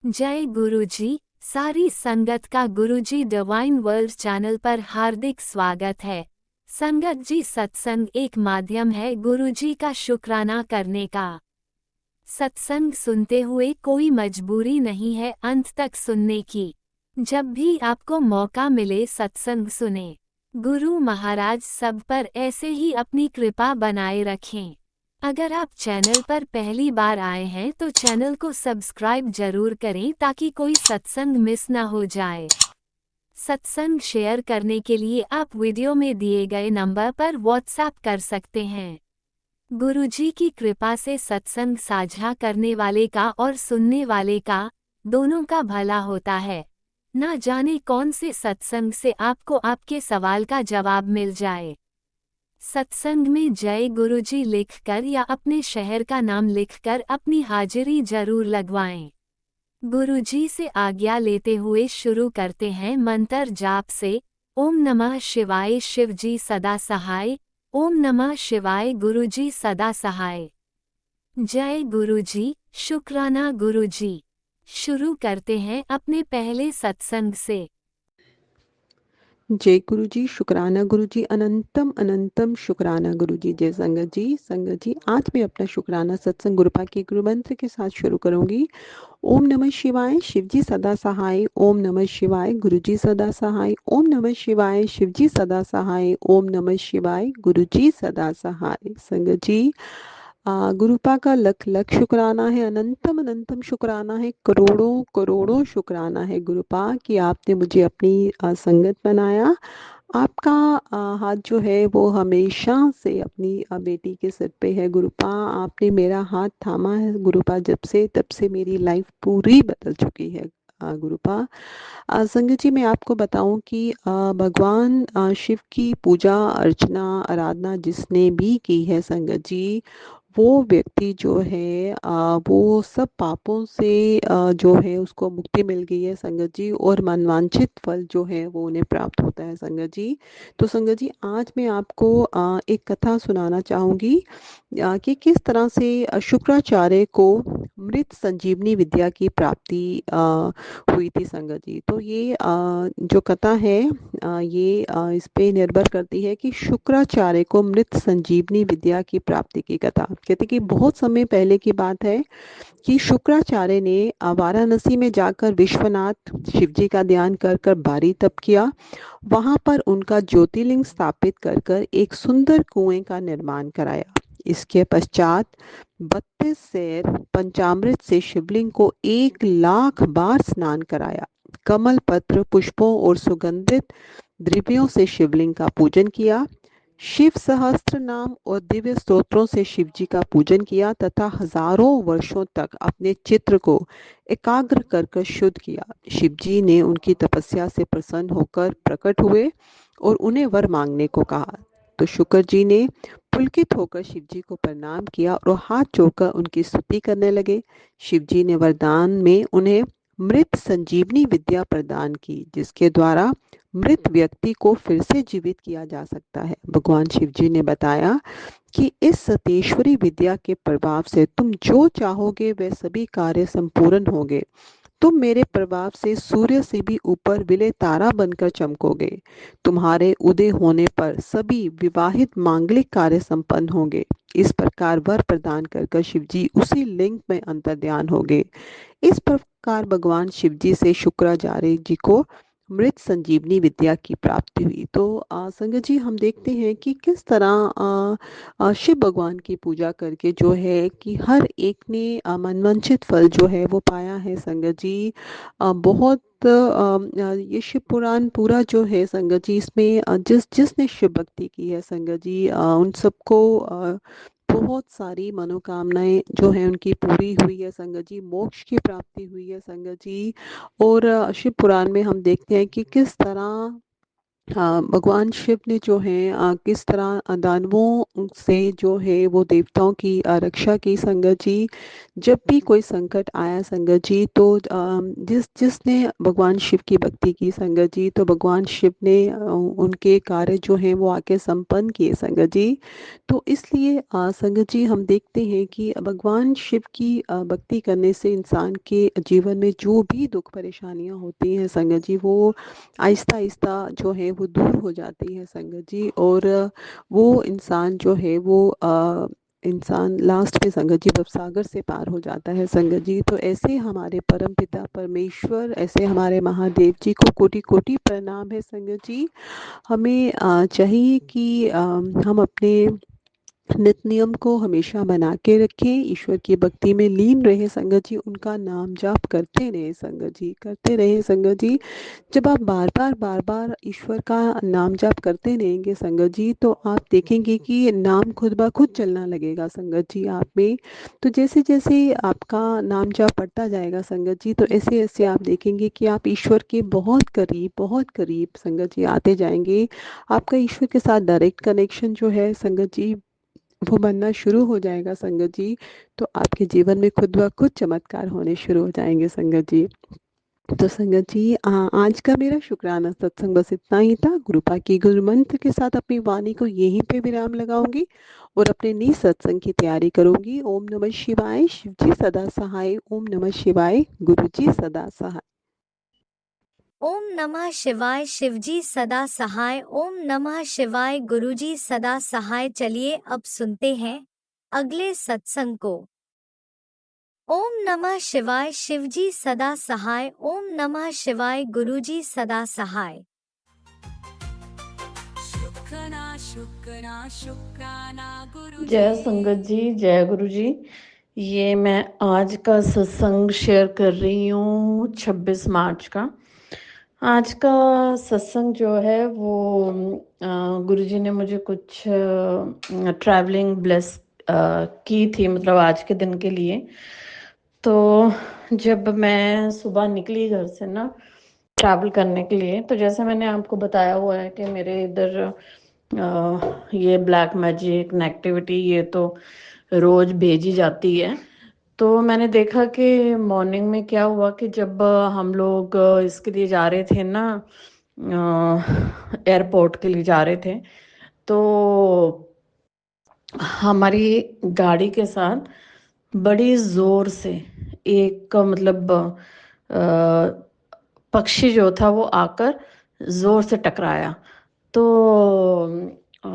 जय गुरुजी। सारी संगत का गुरुजी डिवाइन वर्ल्ड चैनल पर हार्दिक स्वागत है। संगत जी, सत्संग एक माध्यम है गुरुजी का शुक्राना करने का। सत्संग सुनते हुए कोई मजबूरी नहीं है अंत तक सुनने की। जब भी आपको मौका मिले सत्संग सुने। गुरु महाराज सब पर ऐसे ही अपनी कृपा बनाए रखें। अगर आप चैनल पर पहली बार आए हैं तो चैनल को सब्सक्राइब जरूर करें ताकि कोई सत्संग मिस ना हो जाए। सत्संग शेयर करने के लिए आप वीडियो में दिए गए नंबर पर व्हाट्सएप कर सकते हैं। गुरुजी की कृपा से सत्संग साझा करने वाले का और सुनने वाले का, दोनों का भला होता है। ना जाने कौन से सत्संग से आपको आपके सवाल का जवाब मिल जाए। सत्संग में जय गुरुजी लिखकर या अपने शहर का नाम लिखकर अपनी हाजिरी जरूर लगवाएं। गुरुजी से आज्ञा लेते हुए शुरू करते हैं मंत्र जाप से। ओम नमः शिवाय शिवजी सदा सहाय। ओम नमः शिवाय गुरुजी सदा सहाय। जय गुरुजी, शुक्राना गुरुजी। शुरू करते हैं अपने पहले सत्संग से। जय गुरु जी, शुक्राना गुरु जी, अनंतम अनंतम शुक्राना गुरु जी। जय संगत जी। संगत जी, आज मैं अपना शुक्राना सत्संग गुरुपा के गुरु मंत्र के साथ शुरू करूंगी। ओम नमः शिवाय शिवजी सदा सहाय। ओम नमः शिवाय गुरुजी सदा सहाय। ओम नमः शिवाय शिवजी सदा सहाय। ओम नमः शिवाय गुरुजी सदा सहाय। संगत जी, गुरुपा का लख लख शुक्राना है, अनंतम अनंतम शुक्राना है, करोड़ों करोड़ों शुक्राना है गुरुपा कि आपने मुझे अपनी संगत बनाया। आपका हाथ जो है वो हमेशा से अपनी बेटी के सिर पे है गुरुपा। आपने मेरा हाथ थामा है गुरुपा जब से, तब से मेरी लाइफ पूरी बदल चुकी है गुरुपा। संगत जी, मैं आपको बताऊं कि भगवान शिव की पूजा अर्चना आराधना जिसने भी की है संगत जी, वो व्यक्ति जो है वो सब पापों से जो है उसको मुक्ति मिल गई है संगत जी, और मनवांछित फल जो है वो उन्हें प्राप्त होता है संगत जी। तो संगत जी, आज मैं आपको एक कथा सुनाना चाहूँगी कि किस तरह से शुक्राचार्य को मृत संजीवनी विद्या की प्राप्ति हुई थी संगत जी। तो ये जो कथा है ये इस पे निर्भर करती है कि शुक्राचार्य को मृत संजीवनी विद्या की प्राप्ति की कथा। कहते कि बहुत समय पहले की बात है कि शुक्राचार्य ने वाराणसी में जाकर विश्वनाथ शिवजी का ध्यान कर कर भारी तप किया। वहां पर उनका ज्योतिर्लिंग स्थापित कर कर एक सुंदर कुएं का निर्माण कराया। इसके पश्चात 32 सेर पंचामृत से शिवलिंग को 1 लाख बार स्नान कराया। कमल पत्र पुष्पों और सुगंधित द्रव्यों से शिवलिंग का पूजन किया। शिव सहस्त्र नाम और दिव्य स्तोत्रों से शिव जी का पूजन किया तथा हजारों वर्षों तक अपने चित्र को एकाग्र कर कर शुद्ध किया। शिव जी ने उनकी तपस्या से प्रसन्न होकर प्रकट हुए और उन्हें वर मांगने को कहा। तो शुक्र जी ने पुलकित होकर शिव जी को प्रणाम किया और हाथ जोड़कर उनकी स्तुति करने लगे। शिव जी ने वरदान में उन्हें मृत संजीवनी विद्या प्रदान की, जिसके द्वारा मृत व्यक्ति को फिर से जीवित किया जा सकता है। भगवान शिव जी ने बताया कि इस सतेश्वरी विद्या के प्रभाव से तुम जो चाहोगे वह सभी कार्य संपूर्ण होंगे। तुम मेरे प्रभाव से सूर्य से भी ऊपर विले तारा बनकर चमकोगे। तुम्हारे उदय होने पर सभी विवाहित मांगलिक कार्य संपन्न होंगे। इस प्रकार वर प्रदान कर कर शिव जी उसी लिंग में अंतर्ध्यान होंगे। इस प्रकार भगवान शिव जी से शुक्राचार्य जी को मृत संजीवनी विद्या की प्राप्ति हुई। तो संगत जी, हम देखते हैं कि किस तरह शिव भगवान की पूजा करके जो है कि हर एक ने मनवांछित फल जो है वो पाया है संगत जी। बहुत ये शिव पुराण पूरा जो है संगत जी, इसमें जिसने शिव भक्ति की है संगत जी, उन सबको बहुत सारी मनोकामनाएं जो है उनकी पूरी हुई है संगत जी। मोक्ष की प्राप्ति हुई है संगत जी। और शिव पुराण में हम देखते हैं कि किस तरह हाँ, भगवान शिव ने जो है किस तरह दानवों से जो है वो देवताओं की रक्षा की संगत जी। जब भी कोई संकट आया संगत जी तो जिसने भगवान शिव की भक्ति की संगत जी तो भगवान शिव ने उनके कार्य जो हैं वो आके संपन्न किए संगत जी। तो इसलिए संगत जी हम देखते हैं कि भगवान शिव की भक्ति करने से इंसान के जीवन में जो भी दुख परेशानियां होती हैं संगत जी वो आहिस्ता आहिस्ता जो है वो दूर हो जाती है संगत जी। और वो इंसान जो है वो इंसान लास्ट में संगत जी भवसागर से पार हो जाता है संगत जी। तो ऐसे हमारे परम पिता परमेश्वर ऐसे हमारे महादेव जी को कोटि कोटि प्रणाम है संगत जी। हमें चाहिए कि हम अपने नित नियम को हमेशा बना के रखें, ईश्वर की भक्ति में लीन रहे संगत जी, उनका नाम जाप करते रहे संगत जी, करते रहे संगत जी। जब आप बार बार ईश्वर का नाम जाप करते रहेंगे संगत जी तो आप देखेंगे कि नाम खुद ब खुद चलना लगेगा संगत जी आप में। तो जैसे जैसे आपका नाम जाप बढ़ता जाएगा संगत जी तो ऐसे ऐसे आप देखेंगे कि आप ईश्वर के बहुत करीब संगत जी आते जाएंगे। आपका ईश्वर के साथ डायरेक्ट कनेक्शन जो है संगत जी वो बनना शुरू हो जाएगा संगत जी। तो आपके जीवन में खुद ब खुद चमत्कार होने शुरू हो जाएंगे संगत जी। तो संगत जी आज का मेरा शुक्राना सत्संग बस इतना ही था। गुरुपा की गुरु मंत्र के साथ अपनी वाणी को यहीं पे विराम लगाऊंगी और अपने नई सत्संग की तैयारी करूंगी। ओम नमः शिवाय, शिव जी सदा सहाय। ओम नमः शिवाय, गुरु जी सदा सहाय। ओम नमः शिवाय शिवजी सदा सहाय। ओम नमः शिवाय गुरुजी सदा सहाय। चलिए अब सुनते हैं अगले सत्संग को। ओम नमः शिवाय शिवजी सदा सहाय। ओम नमः शिवाय गुरुजी सदा सहाय। जय संगत जी, जय गुरु जी। ये मैं आज का सत्संग शेयर कर रही हूँ 26 मार्च का। आज का सत्संग जो है वो गुरु जी ने मुझे कुछ ट्रैवलिंग ब्लेस की थी, मतलब आज के दिन के लिए। तो जब मैं सुबह निकली घर से ना ट्रैवल करने के लिए, तो जैसे मैंने आपको बताया हुआ है कि मेरे इधर ये ब्लैक मैजिक नेगेटिविटी ये तो रोज भेजी जाती है। तो मैंने देखा कि मॉर्निंग में क्या हुआ कि जब हम लोग इसके लिए जा रहे थे ना, एयरपोर्ट के लिए जा रहे थे, तो हमारी गाड़ी के साथ बड़ी जोर से एक मतलब पक्षी जो था वो आकर जोर से टकराया। तो अ,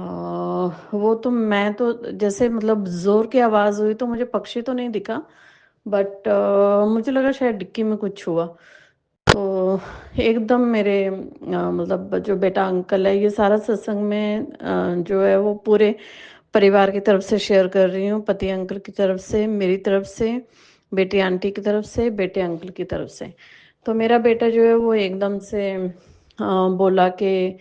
वो तो मैं तो जैसे मतलब जोर की आवाज हुई तो मुझे पक्षी तो नहीं दिखा, बट मुझे लगा शायद डिक्की में कुछ हुआ। तो एकदम मेरे मतलब जो बेटा अंकल है, ये सारा सत्संग में जो है वो पूरे परिवार की तरफ से शेयर कर रही हूँ, पति अंकल की तरफ से, मेरी तरफ से, बेटी आंटी की तरफ से, बेटे अंकल की तरफ से। तो मेरा बेटा जो है वो एकदम से बोला कि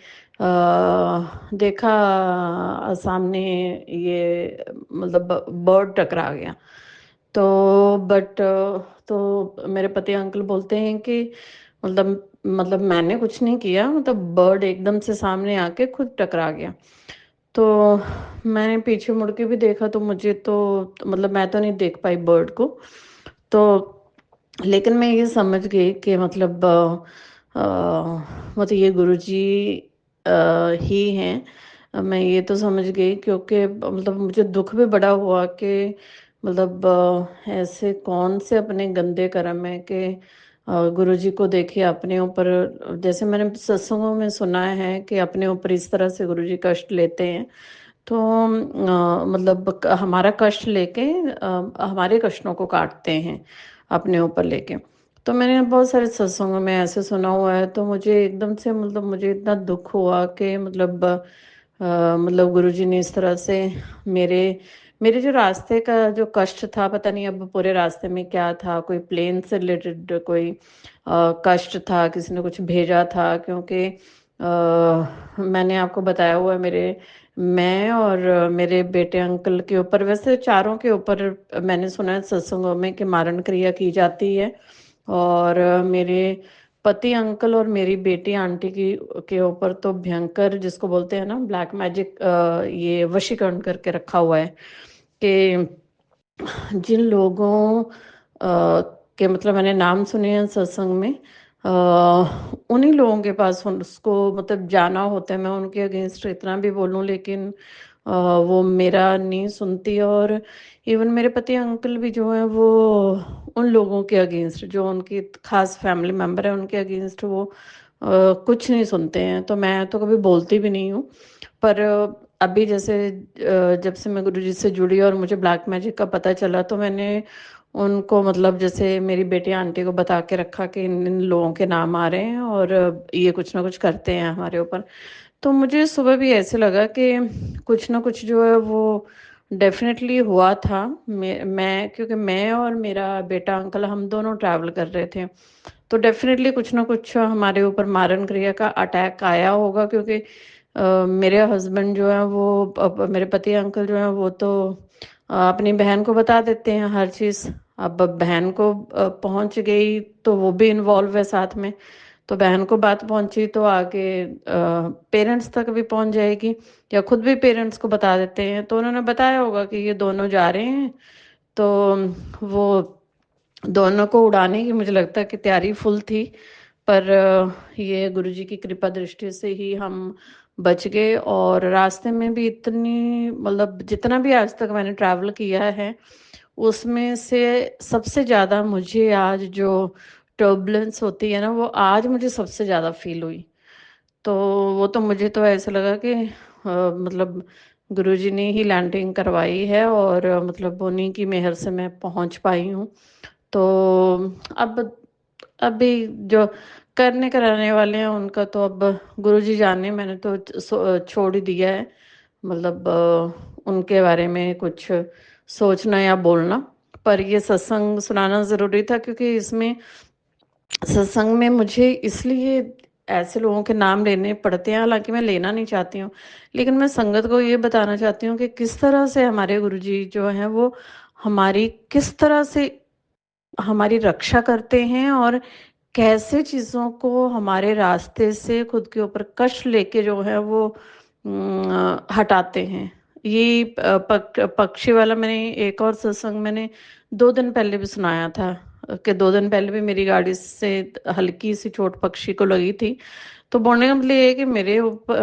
देखा सामने ये मतलब बर्ड टकरा गया। तो बट तो मेरे पति अंकल बोलते हैं कि मतलब मैंने कुछ नहीं किया, मतलब बर्ड एकदम से सामने आके खुद टकरा गया। तो मैंने पीछे मुड़ के भी देखा तो मुझे तो मतलब मैं तो नहीं देख पाई बर्ड को। तो लेकिन मैं ये समझ गई कि मतलब मतलब ये गुरुजी ही हैं। मैं ये तो समझ गई क्योंकि मतलब मुझे दुख भी बड़ा हुआ कि मतलब ऐसे कौन से अपने गंदे कर्म है कि गुरुजी को देखिए अपने ऊपर, जैसे मैंने सत्संगों में सुना है कि अपने ऊपर इस तरह से गुरुजी कष्ट लेते हैं। तो मतलब हमारा कष्ट लेके हमारे कष्टों को काटते हैं अपने ऊपर लेके। तो मैंने बहुत सारे सत्संगों में ऐसे सुना हुआ है, तो मुझे एकदम से मतलब मुझे इतना दुख हुआ कि मतलब गुरुजी ने इस तरह से मेरे मेरे जो रास्ते का जो कष्ट था, पता नहीं अब पूरे रास्ते में क्या था, कोई प्लेन से रिलेटेड कोई कष्ट था, किसी ने कुछ भेजा था। क्योंकि मैंने आपको बताया हुआ है मैं और मेरे बेटे अंकल के ऊपर, वैसे चारों के ऊपर मैंने सुना है सत्संगों में कि मारण क्रिया की जाती है। और मेरे पति अंकल और मेरी बेटी आंटी की के ऊपर तो भयंकर, जिसको बोलते हैं ना ब्लैक मैजिक, ये वशीकरण करके रखा हुआ है कि जिन लोगों के मतलब मैंने नाम सुने हैं सत्संग में, उन्हीं लोगों के पास उसको मतलब जाना होता है। मैं उनके अगेंस्ट इतना भी बोलूं, लेकिन वो मेरा नहीं सुनती। और इवन मेरे पति अंकल भी जो है वो उन लोगों के अगेंस्ट, जो उनकी खास फैमिली मेम्बर है, उनके अगेंस्ट वो कुछ नहीं सुनते हैं। तो मैं तो कभी बोलती भी नहीं हूँ। पर अभी जैसे जब से मैं गुरुजी से जुड़ी और मुझे ब्लैक मैजिक का पता चला, तो मैंने उनको मतलब जैसे मेरी बेटी आंटी को बता के रखा कि इन इन लोगों के नाम आ रहे हैं और ये कुछ ना कुछ करते हैं हमारे ऊपर। तो मुझे सुबह भी ऐसे लगा कि कुछ ना कुछ जो है वो डेफिनेटली हुआ था। मैं क्योंकि मैं और मेरा बेटा अंकल हम दोनों ट्रैवल कर रहे थे, तो डेफिनेटली कुछ ना कुछ हमारे ऊपर मारन क्रिया का अटैक आया होगा। क्योंकि मेरे हस्बैंड जो है वो मेरे पति अंकल जो है वो तो अपनी बहन को बता देते हैं हर चीज़। अब बहन को पहुंच गई तो वो भी इन्वॉल्व है साथ में। तो बहन को बात पहुंची तो आगे पेरेंट्स तक भी पहुंच जाएगी, या खुद भी पेरेंट्स को बता देते हैं। तो उन्होंने बताया होगा कि ये दोनों जा रहे हैं। तो वो दोनों को उड़ाने की मुझे लगता है कि तैयारी फुल थी। पर ये गुरुजी की कृपा दृष्टि से ही हम बच गए। और रास्ते में भी इतनी मतलब जितना भी आज तक मैंने ट्रैवल किया है उसमें से सबसे ज़्यादा मुझे आज जो टर्बुलेंस होती है ना, वो आज मुझे सबसे ज़्यादा फील हुई। तो वो तो मुझे तो ऐसा लगा कि मतलब गुरुजी ने ही लैंडिंग करवाई है, और मतलब उन्हीं की मेहर से मैं पहुंच पाई हूँ। तो अब अभी जो करने कराने वाले हैं उनका तो अब गुरुजी जाने, मैंने तो छोड़ ही दिया है। मतलब उनके बारे में कुछ सोचना या बोलना। पर ये सत्संग सुनाना ज़रूरी था, क्योंकि इसमें सत्संग में मुझे इसलिए ऐसे लोगों के नाम लेने पड़ते हैं, हालांकि मैं लेना नहीं चाहती हूँ, लेकिन मैं संगत को ये बताना चाहती हूँ कि किस तरह से हमारे गुरुजी जो हैं वो हमारी किस तरह से हमारी रक्षा करते हैं, और कैसे चीज़ों को हमारे रास्ते से खुद के ऊपर कष्ट लेके जो है वो हटाते हैं। ये पक्षी वाला मैंने एक और सत्संग मैंने 2 दिन पहले भी सुनाया था कि 2 दिन पहले भी मेरी गाड़ी से हल्की सी चोट पक्षी को लगी थी। तो बोलने का मतलब ये है कि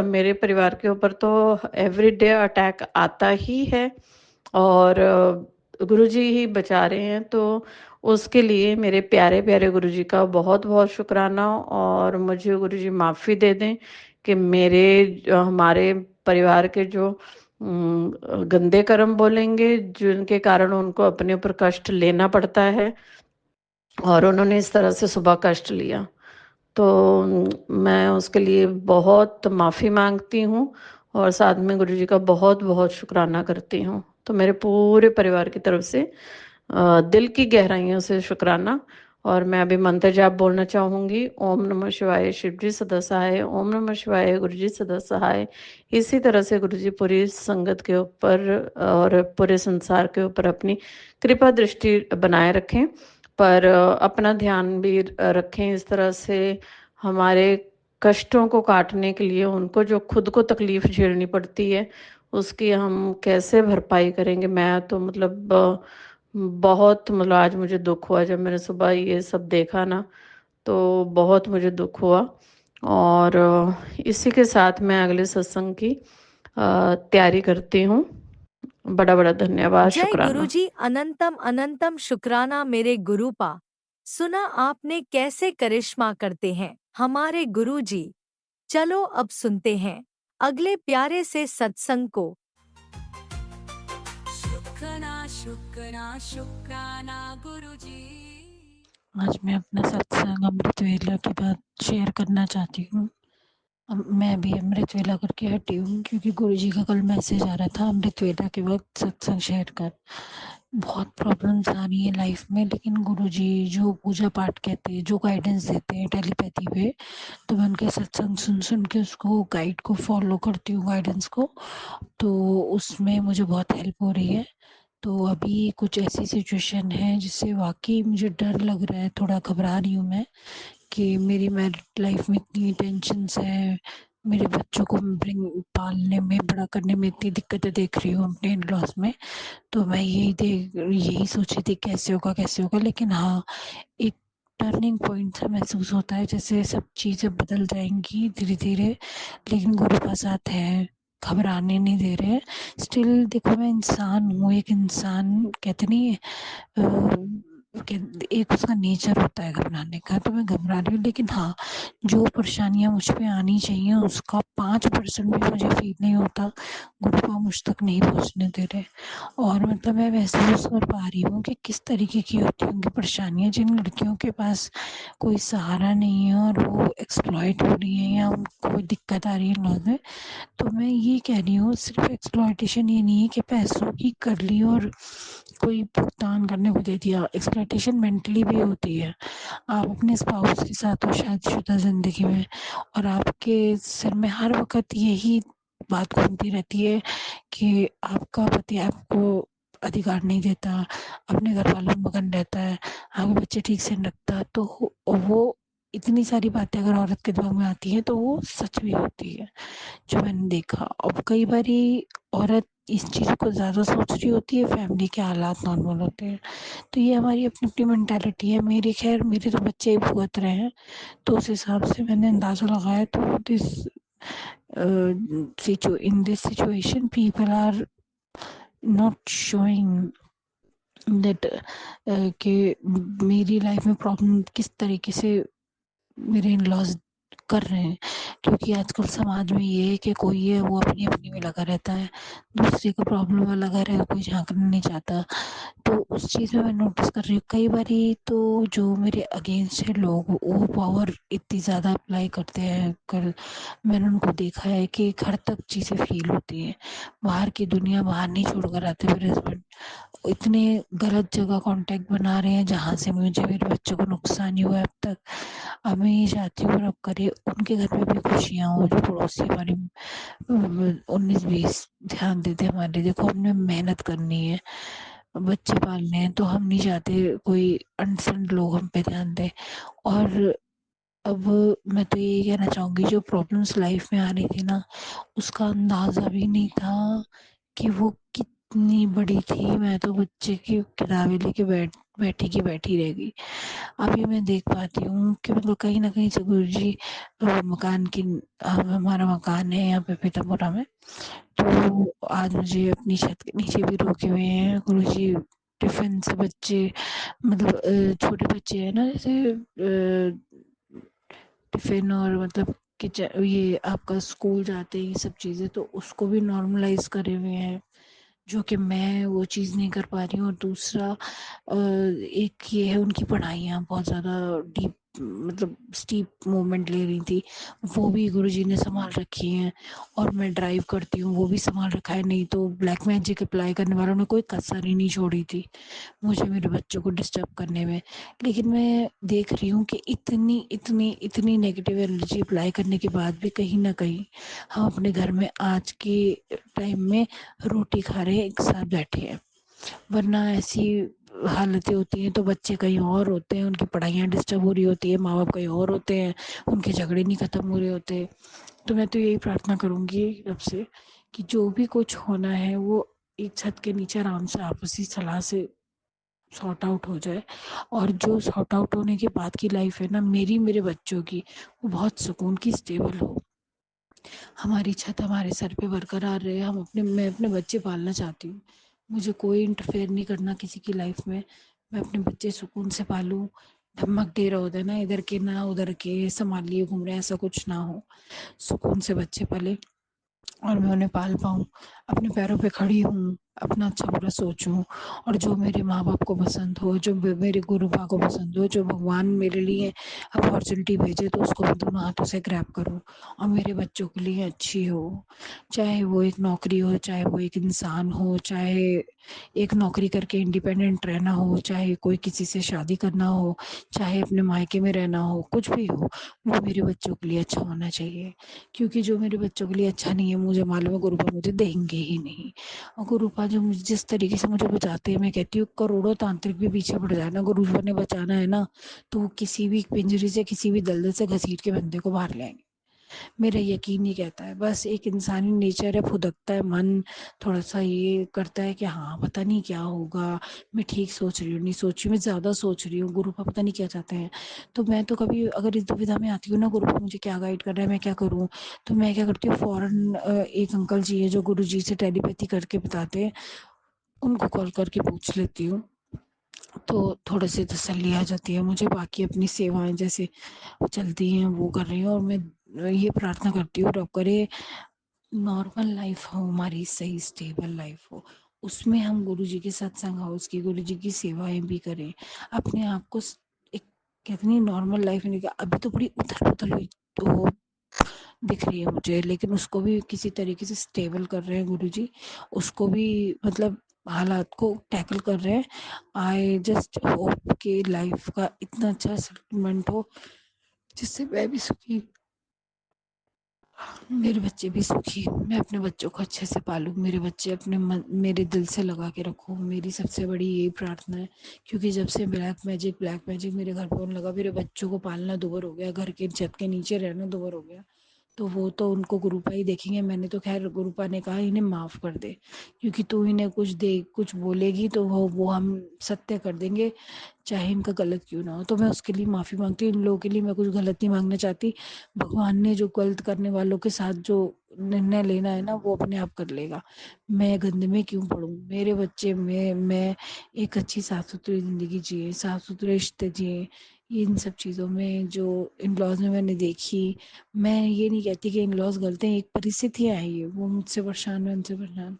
मेरे परिवार के ऊपर तो एवरी डे अटैक आता ही है, और गुरुजी ही बचा रहे हैं। तो उसके लिए मेरे प्यारे प्यारे गुरुजी का बहुत बहुत शुक्राना। और मुझे गुरुजी माफ़ी दे दें कि हमारे परिवार के जो गंदे कर्म बोलेंगे, जिनके कारण उनको अपने ऊपर कष्ट लेना पड़ता है, और उन्होंने इस तरह से सुबह कष्ट लिया। तो मैं उसके लिए बहुत माफ़ी मांगती हूँ, और साथ में गुरुजी का बहुत बहुत शुक्राना करती हूँ। तो मेरे पूरे परिवार की तरफ से दिल की गहराइयों से शुक्राना। और मैं अभी मंत्र जाप बोलना चाहूँगी। ओम नमः शिवाय, शिव जी सदा सहाय। ओम नमः शिवाय, गुरु जी सदा सहाय। इसी तरह से गुरु जी पूरी संगत के ऊपर और पूरे संसार के ऊपर अपनी कृपा दृष्टि बनाए रखें। पर अपना ध्यान भी रखें इस तरह से। हमारे कष्टों को काटने के लिए उनको जो खुद को तकलीफ झेलनी पड़ती है, उसकी हम कैसे भरपाई करेंगे। मैं तो मतलब बहुत मतलब आज मुझे दुख हुआ जब मैंने सुबह ये सब देखा ना, तो बहुत मुझे दुख हुआ। और इसी के साथ मैं अगले सत्संग की तैयारी करती हूँ। बड़ा बड़ा धन्यवाद, जय शुक्राना। गुरुजी, अनंतम अनंतम शुक्राना मेरे गुरुपा। सुना आपने कैसे करिश्मा करते हैं हमारे गुरुजी। चलो अब सुनते हैं अगले प्यारे से सत्संग को। शुक्राना शुक्राना शुक्राना गुरुजी। आज मैं अपना सत्संग अमृत वेला की बात शेयर करना चाहती हूँ। मैं अभी अमृत वेला करके हटी हूँ, क्योंकि गुरुजी का कल मैसेज आ रहा था अमृत वेला के वक्त सत्संग शेयर कर। बहुत प्रॉब्लम्स आ रही है लाइफ में, लेकिन गुरुजी जो पूजा पाठ कहते हैं, जो गाइडेंस देते हैं टेलीपैथी पे, तो मैं उनके सत्संग सुन सुन के उसको गाइड को फॉलो करती हूँ, गाइडेंस को। तो उसमें मुझे बहुत हेल्प हो रही है। तो अभी कुछ ऐसी सिचुएशन है जिससे वाकई मुझे डर लग रहा है, थोड़ा घबरा रही हूँ मैं कि मेरी मैरिड लाइफ में इतनी टेंशन्स हैं, मेरे बच्चों को पालने में, बड़ा करने में इतनी दिक्कतें देख रही हूँ अपने इन-लॉज़ में। तो मैं यही सोच रही थी कैसे होगा, लेकिन हाँ, एक टर्निंग पॉइंट सा महसूस होता है, जैसे सब चीज़ें बदल जाएँगी धीरे-धीरे, लेकिन गुरु का साथ है, घबराने नहीं दे रहे हैं। स्टिल देखो, मैं इंसान हूँ, एक इंसान कहते नहीं है कि एक उसका नेचर होता है घबराने का, तो मैं घबरा रही हूँ, लेकिन हाँ, जो परेशानियाँ मुझ पे आनी चाहिए उसका 5% भी मुझे फ़ील नहीं होता, गुरु पाँव मुझ तक नहीं पहुँचने दे रहे। और मतलब मैं महसूस कर पा रही हूँ कि किस तरीके की होती होंगी परेशानियाँ, जिन लड़कियों के पास कोई सहारा नहीं है और वो एक्सप्लॉइट हो रही हैं या उनको कोई दिक्कत आ रही है लॉज में। तो मैं ये कह रही हूँ, सिर्फ एक्सप्लॉइटेशन ये नहीं है कि पैसों की कर ली और कोई भुगतान करने को दे दिया, एक्सप्लॉइटेशन मेंटली भी होती है। आप अपने स्पाउस के साथ हो शादीशुदा ज़िंदगी में, और आपके सिर में हर वक़्त यही बात घूमती रहती है कि आपका पति आपको अधिकार नहीं देता, अपने घर वालों में मगन रहता है, आपके बच्चे ठीक से नहीं रखता। तो वो इतनी सारी बातें अगर औरत के दिमाग में आती हैं, तो वो सच भी होती है, जो मैंने देखा। अब कई बारी औरत इस चीज़ को ज़्यादा सोच रही होती है, फैमिली के हालात नॉर्मल होते हैं। तो ये हमारी अपनी-अपनी मेंटालिटी है। मेरे तो बच्चे ही भुगत रहे हैं, तो उस हिसाब से मैंने अंदाज़ा लगाया। तो in this situation people are not showing that कि मेरी लाइफ में प्रॉब्लम किस तरीके से मेरे इन-लॉज़ कर रहे हैं। क्योंकि आजकल समाज में ये है कि कोई है वो अपनी-अपनी में लगा रहता है, दूसरे का प्रॉब्लम वाला घर है कोई झाँकना नहीं चाहता। तो उस चीज़ में मैं नोटिस कर रही हूँ कई बारी, तो जो मेरे अगेंस्ट है लोग, वो पावर इतनी ज़्यादा अप्लाई करते हैं। कल मैंने उनको देखा है कि घर तक चीज़ें फ़ील होती हैं, बाहर की दुनिया बाहर नहीं छोड़ कर आते मेरे हस्बैंड। इतने गलत जगह कॉन्टैक्ट बना रहे हैं जहाँ से मुझे मेरे बच्चों को नुकसान ही हुआ है अब तक। अब मैं ये चाहती हूँ रब करे उनके घर में भी खुशियाँ हों, जो पड़ोसी हमारे 19-20 ध्यान देते हमारे। देखो, हमने मेहनत करनी है, बच्चे पालने हैं, तो हम नहीं चाहते कोई अनसन लोग हम पे ध्यान दें। और अब मैं तो यही कहना चाहूँगी, जो प्रॉब्लम्स लाइफ में आ रही थी ना, उसका अंदाज़ा भी नहीं था कि वो कितनी बड़ी थी। मैं तो बच्चे की किताबें लेके बैठी की बैठी रह गई। अभी मैं देख पाती हूँ कि मतलब कहीं न कहीं से गुरुजी मकान की हमारा मकान है यहाँ पे पीतापुरा में, तो आज मुझे अपनी छत के नीचे भी रोके हुए हैं गुरुजी। टिफ़िन से बच्चे, मतलब छोटे बच्चे हैं ना, जैसे टिफ़िन और मतलब ये आपका स्कूल जाते हैं, ये सब चीज़ें, तो उसको भी नॉर्मलाइज़ करे हुए हैं, जो कि मैं वो चीज़ नहीं कर पा रही हूँ। और दूसरा एक ये है, उनकी पढ़ाइयाँ बहुत ज़्यादा डीप, मतलब स्टीप मूवमेंट ले रही थी, वो भी गुरुजी ने संभाल रखी हैं। और मैं ड्राइव करती हूँ, वो भी संभाल रखा है। नहीं तो ब्लैक मैजिक अप्लाई करने वालों ने कोई कसर ही नहीं छोड़ी थी मुझे मेरे बच्चों को डिस्टर्ब करने में। लेकिन मैं देख रही हूँ कि इतनी नेगेटिव एनर्जी अप्लाई करने के बाद भी कहीं न कहीं हम अपने घर में आज के टाइम में रोटी खा रहे हैं, एक साथ बैठे हैं। वरना ऐसी हालतें होती हैं तो बच्चे कहीं और होते हैं, उनकी पढ़ाइयाँ डिस्टर्ब हो रही होती है, माँ-बाप कहीं और होते हैं, उनके झगड़े नहीं ख़त्म हो रहे होते। तो मैं तो यही प्रार्थना करूँगी रब से कि जो भी कुछ होना है वो एक छत के नीचे आराम से आपसी सलाह से सॉर्ट आउट हो जाए। और जो सॉर्ट आउट होने के बाद की लाइफ है ना, मेरे बच्चों की, वो बहुत सुकून की, स्टेबल हो। हमारी छत हमारे सर पे बरकरार रहे, मैं अपने बच्चे पालना चाहती हूँ। मुझे कोई इंटरफेयर नहीं करना किसी की लाइफ में। मैं अपने बच्चे सुकून से पालूँ। ढमक डेरा होता है ना, इधर के ना उधर के संभालिए घूम रहे हैं, ऐसा कुछ ना हो। सुकून से बच्चे पले और मैं उन्हें पाल पाऊँ, अपने पैरों पे खड़ी हूँ, अपना अच्छा-बुरा सोचूँ, और जो मेरे माँ-बाप को पसंद हो, जो मेरे गुरु-बा को पसंद हो, जो भगवान मेरे लिए अपॉर्चुनिटी भेजे, तो उसको मैं दोनों हाथों से ग्रैब करूँ और मेरे बच्चों के लिए अच्छी हो। चाहे वो एक नौकरी हो, चाहे वो एक इंसान हो, चाहे एक नौकरी करके इंडिपेंडेंट रहना हो, चाहे कोई किसी से शादी करना हो, चाहे अपने मायके में रहना हो, कुछ भी हो, वो मेरे बच्चों के लिए अच्छा होना चाहिए। क्योंकि जो मेरे बच्चों के लिए अच्छा नहीं है, मुझे मालूम है गुरुपा मुझे देंगे ही नहीं। और गुरुपा जो मुझे जिस तरीके से मुझे बचाते हैं, मैं कहती हूँ करोड़ों तांत्रिक भी पीछे पड़ जाए ना, गुरुपा ने बचाना है ना, तो वो किसी भी पिंजरे से, किसी भी दलदल से घसीट के बंदे को बाहर लाएंगे। मेरा यकीन ही कहता है। बस एक इंसानी नेचर है, फुदकता है मन, थोड़ा सा ये करता है कि हाँ पता नहीं क्या होगा, मैं ठीक सोच रही हूँ, नहीं सोच रही हूँ, मैं ज़्यादा सोच रही हूँ, गुरु का पता नहीं क्या चाहते हैं। तो मैं तो कभी अगर इस दुविधा में आती हूँ ना, गुरु मुझे क्या गाइड कर रहा है, मैं क्या करूँ, तो मैं क्या करती हूँ, फौरन एक अंकल जी है जो गुरु जी से टेलीपैथी करके बताते हैं, उनको कॉल करके पूछ लेती हूँ, तो थोड़े से तसल्ली आ जाती है मुझे। बाकी अपनी सेवाएं जैसे चलती हैं वो कर रही हूँ, और मैं ये प्रार्थना करती हूँ रब करे नॉर्मल लाइफ हो हमारी, सही स्टेबल लाइफ हो, उसमें हम गुरु जी के सत्संग हाउस की, गुरु जी की सेवाएं भी करें, अपने आप को एक कहते नहीं नॉर्मल लाइफ में। अभी तो बड़ी उथल पुथल हुई तो दिख रही है मुझे, लेकिन उसको भी किसी तरीके से स्टेबल कर रहे हैं गुरु जी, उसको भी मतलब हालात को टैकल कर रहे हैं। आई जस्ट होप कि लाइफ का इतना अच्छा सेटलमेंट हो जिससे मैं भी सुखी, मेरे बच्चे भी सुखी, मैं अपने बच्चों को अच्छे से पालूं, मेरे बच्चे अपने मेरे दिल से लगा के रखूं, मेरी सबसे बड़ी यही प्रार्थना है। क्योंकि जब से ब्लैक मैजिक मेरे घर पर होने लगा, मेरे बच्चों को पालना दूभर हो गया, घर के छत के नीचे रहना दूभर हो गया, तो वो तो उनको गुरुपा ही देखेंगे। मैंने तो खैर गुरुपा ने कहा इन्हें माफ कर दे, क्योंकि तू इन्हें कुछ बोलेगी तो वो हम सत्य कर देंगे, चाहे इनका गलत क्यों ना हो। तो मैं उसके लिए माफ़ी मांगती हूँ, इन लोगों के लिए मैं कुछ गलत नहीं मांगना चाहती। भगवान ने जो गलत करने वालों के साथ जो निर्णय लेना है ना, वो अपने आप कर लेगा, मैं गंदे में क्यों पढ़ूं। मेरे बच्चे मैं एक अच्छी साफ सुथरी ज़िंदगी जिए, साफ सुथरे रिश्ते जिए, इन सब चीज़ों में जो इन लॉज में मैंने देखी, मैं ये नहीं कहती कि इन लॉज गलत हैं, एक परिस्थितियाँ हैं, ये वो मुझसे परेशान, मैं उनसे परेशान,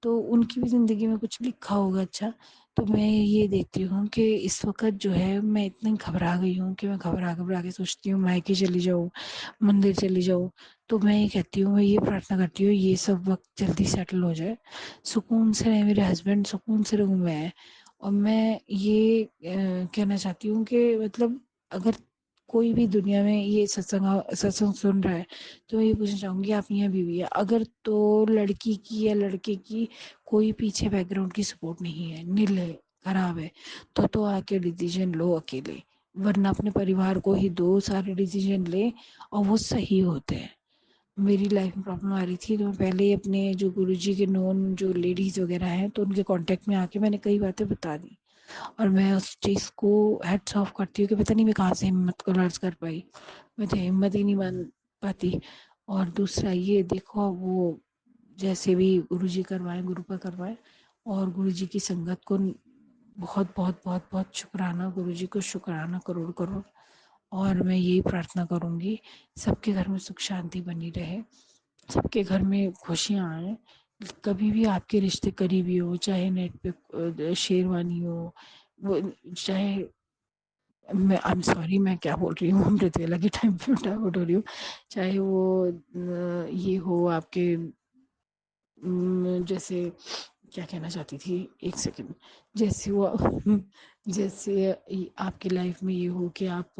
तो उनकी भी ज़िंदगी में कुछ लिखा होगा अच्छा। तो मैं ये देखती हूँ कि इस वक़्त जो है मैं इतनी घबरा गई हूँ कि मैं घबरा घबरा के सोचती हूँ मायके चली जाऊँ, मंदिर चली जाऊँ। तो मैं ये कहती हूँ, मैं ये प्रार्थना करती हूँ ये सब वक़्त जल्दी सेटल हो जाए, सुकून से रहे मेरे हस्बैंड, सुकून से रहूँ मैं। और मैं ये कहना चाहती हूँ कि मतलब अगर कोई भी दुनिया में ये सत्संग सुन रहा है, तो मैं ये पूछना चाहूँगी आप मियाँ बीवी है, अगर तो लड़की की या लड़के की कोई पीछे बैकग्राउंड की सपोर्ट नहीं है, नील है, खराब है, तो आके डिसीजन लो अकेले, वरना अपने परिवार को ही दो, सारे डिसीजन ले, और वो सही होते हैं। मेरी लाइफ में प्रॉब्लम आ रही थी, तो मैं पहले ही अपने जो गुरुजी के नोन जो लेडीज वगैरह हैं, तो उनके कांटेक्ट में आके मैंने कई बातें बता दी, और मैं उस चीज़ को हेड्स ऑफ करती हूँ कि पता नहीं मैं कहाँ से हिम्मत को लर्ज कर पाई, मैं तो हिम्मत ही नहीं मान पाती। और दूसरा ये देखो, वो जैसे भी गुरुजी करवाएं, गुरुपा करवाएं, और गुरुजी की संगत को बहुत बहुत बहुत बहुत शुक्राना, गुरुजी को शुक्राना करोड़ करोड़। और मैं यही प्रार्थना करूँगी सबके घर में सुख शांति बनी रहे, सबके घर में खुशियाँ आए। कभी भी आपके रिश्ते करीबी हो, चाहे नेट पे शेरवानी हो, वो चाहे, मैं आई एम सॉरी मैं क्या बोल रही हूँ, अमृत वेला के टाइम पे उठावट हो रही हूँ, चाहे वो ये हो आपके जैसे क्या कहना चाहती थी, एक सेकंड, जैसे वो जैसे आपकी लाइफ में ये हो कि आप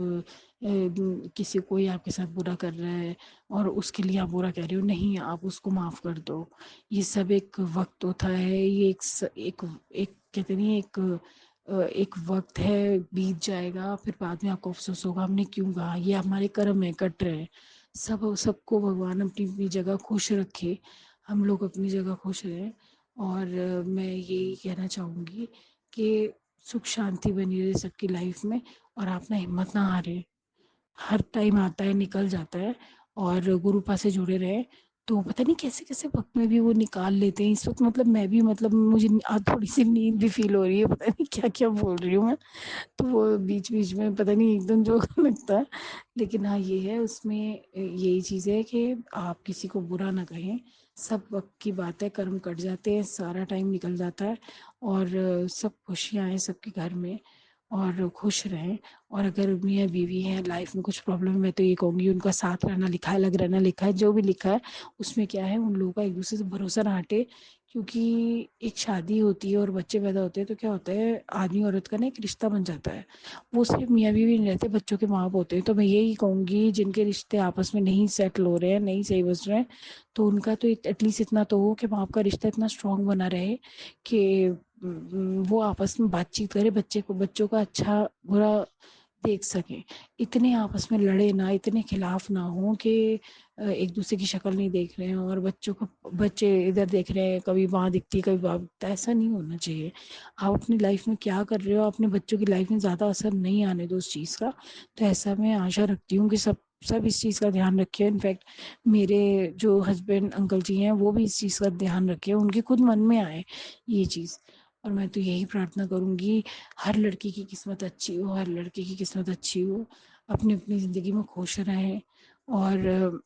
किसी कोई आपके साथ बुरा कर रहा है और उसके लिए आप बुरा कह रहे हो, नहीं आप उसको माफ कर दो, ये सब एक वक्त होता है, ये एक कहते नहीं एक वक्त है, बीत जाएगा, फिर बाद में आपको अफसोस होगा हमने क्यों कहा, ये हमारे कर्म है, कट रहे हैं। सबको भगवान अपनी अपनी जगह खुश रखे, हम लोग अपनी जगह खुश रहें। और मैं यही कहना चाहूँगी कि सुख शांति बनी रहे सबकी लाइफ में, और आप ना हिम्मत ना हारें, हर टाइम आता है निकल जाता है, और गुरुपा से जुड़े रहे, तो पता नहीं कैसे कैसे वक्त में भी वो निकाल लेते हैं। इस वक्त मतलब मैं भी मतलब मुझे आज थोड़ी सी नींद भी फील हो रही है, पता नहीं क्या क्या बोल रही हूँ मैं, तो वो बीच बीच में पता नहीं एकदम जो लगता है। लेकिन हाँ ये है, उसमें यही चीज़ है कि आप किसी को बुरा ना कहें, सब वक्त की बात है, कर्म कट जाते हैं, सारा टाइम निकल जाता है, और सब खुशियाँ हैं सबके घर में, और खुश रहें। और अगर मियाँ बीवी हैं, लाइफ में कुछ प्रॉब्लम है, मैं तो ये कहूँगी उनका साथ रहना लिखा है, अलग रहना लिखा है, जो भी लिखा है उसमें क्या है, उन लोगों का एक दूसरे से भरोसा ना हटे, क्योंकि एक शादी होती है और बच्चे पैदा होते हैं तो क्या होता है, आदमी औरत का ना एक रिश्ता बन जाता है। वो सिर्फ मियाँ बीवी नहीं रहते, बच्चों के माँ बाप होते हैं। तो मैं यही कहूँगी जिनके रिश्ते आपस में नहीं सेटल हो रहे हैं, नहीं सही बज रहे हैं, तो उनका तो एटलीस्ट इतना तो हो कि माँ बाप का रिश्ता इतना स्ट्रांग बना रहे कि वो आपस में बातचीत करे, बच्चों का अच्छा बुरा देख सके। इतने आपस में लड़े ना, इतने खिलाफ ना हो कि एक दूसरे की शक्ल नहीं देख रहे हैं और बच्चे इधर देख रहे हैं, कभी वहां दिखती है कभी वहां दिखता है। ऐसा नहीं होना चाहिए। आप अपनी लाइफ में क्या कर रहे हो, अपने बच्चों की लाइफ में ज्यादा असर नहीं आने दो उस चीज का। तो ऐसा मैं आशा रखती हूँ कि सब इस चीज का ध्यान रखें। इनफैक्ट मेरे जो हस्बैंड अंकल जी हैं वो भी इस चीज का ध्यान रखें, उनके खुद मन में आए ये चीज। और मैं तो यही प्रार्थना करूंगी, हर लड़की की किस्मत अच्छी हो, हर लड़के की किस्मत अच्छी हो, अपनी अपनी जिंदगी में खुश रहें और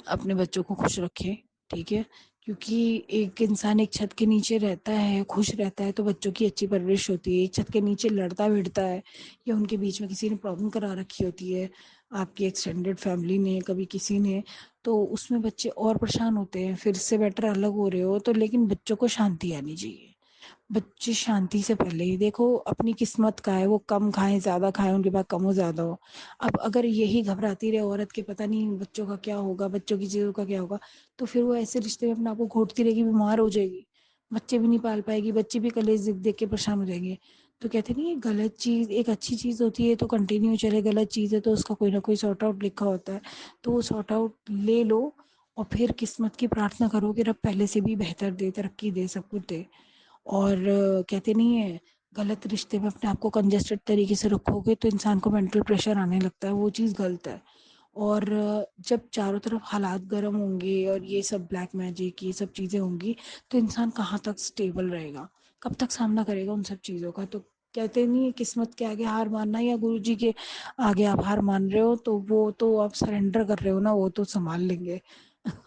अपने बच्चों को खुश रखें। ठीक है, क्योंकि एक इंसान एक छत के नीचे रहता है, खुश रहता है, तो बच्चों की अच्छी परवरिश होती है। एक छत के नीचे लड़ता भिड़ता है या उनके बीच में किसी ने प्रॉब्लम करा रखी होती है, आपकी एक्सटेंडेड फैमिली ने, कभी किसी ने, तो उसमें बच्चे और परेशान होते हैं। फिर से बेटर अलग हो रहे हो तो, लेकिन बच्चों को शांति आनी चाहिए। बच्चे शांति से पहले ही देखो, अपनी किस्मत का है, वो कम खाएं ज्यादा खाएं, उनके पास कम हो ज्यादा हो। अब अगर यही घबराती रहे औरत के पता नहीं बच्चों का क्या होगा, बच्चों की चीजों का क्या होगा, तो फिर वो ऐसे रिश्ते में अपने आप को घोटती रहेगी, बीमार हो जाएगी, बच्चे भी नहीं पाल पाएगी, बच्चे भी कलेश देख देख के परेशान हो जाएंगे। तो कहते नहीं, ये गलत चीज एक अच्छी चीज होती है तो कंटिन्यू चले, गलत चीज है तो उसका कोई ना कोई सॉर्ट आउट लिखा होता है। तो वो सॉर्ट आउट ले लो और फिर किस्मत की प्रार्थना करो कि रब पहले से भी बेहतर दे, तरक्की दे, सब कुछ दे। और कहते नहीं है, गलत रिश्ते में अपने आप को कंजेस्टेड तरीके से रखोगे तो इंसान को मेंटल प्रेशर आने लगता है, वो चीज़ गलत है। और जब चारों तरफ हालात गर्म होंगे और ये सब ब्लैक मैजिक ये सब चीज़ें होंगी, तो इंसान कहाँ तक स्टेबल रहेगा, कब तक सामना करेगा उन सब चीज़ों का। तो कहते नहीं है, किस्मत के आगे हार मानना या गुरु जी के आगे आप हार मान रहे हो तो वो तो आप सरेंडर कर रहे हो ना, वो तो संभाल लेंगे।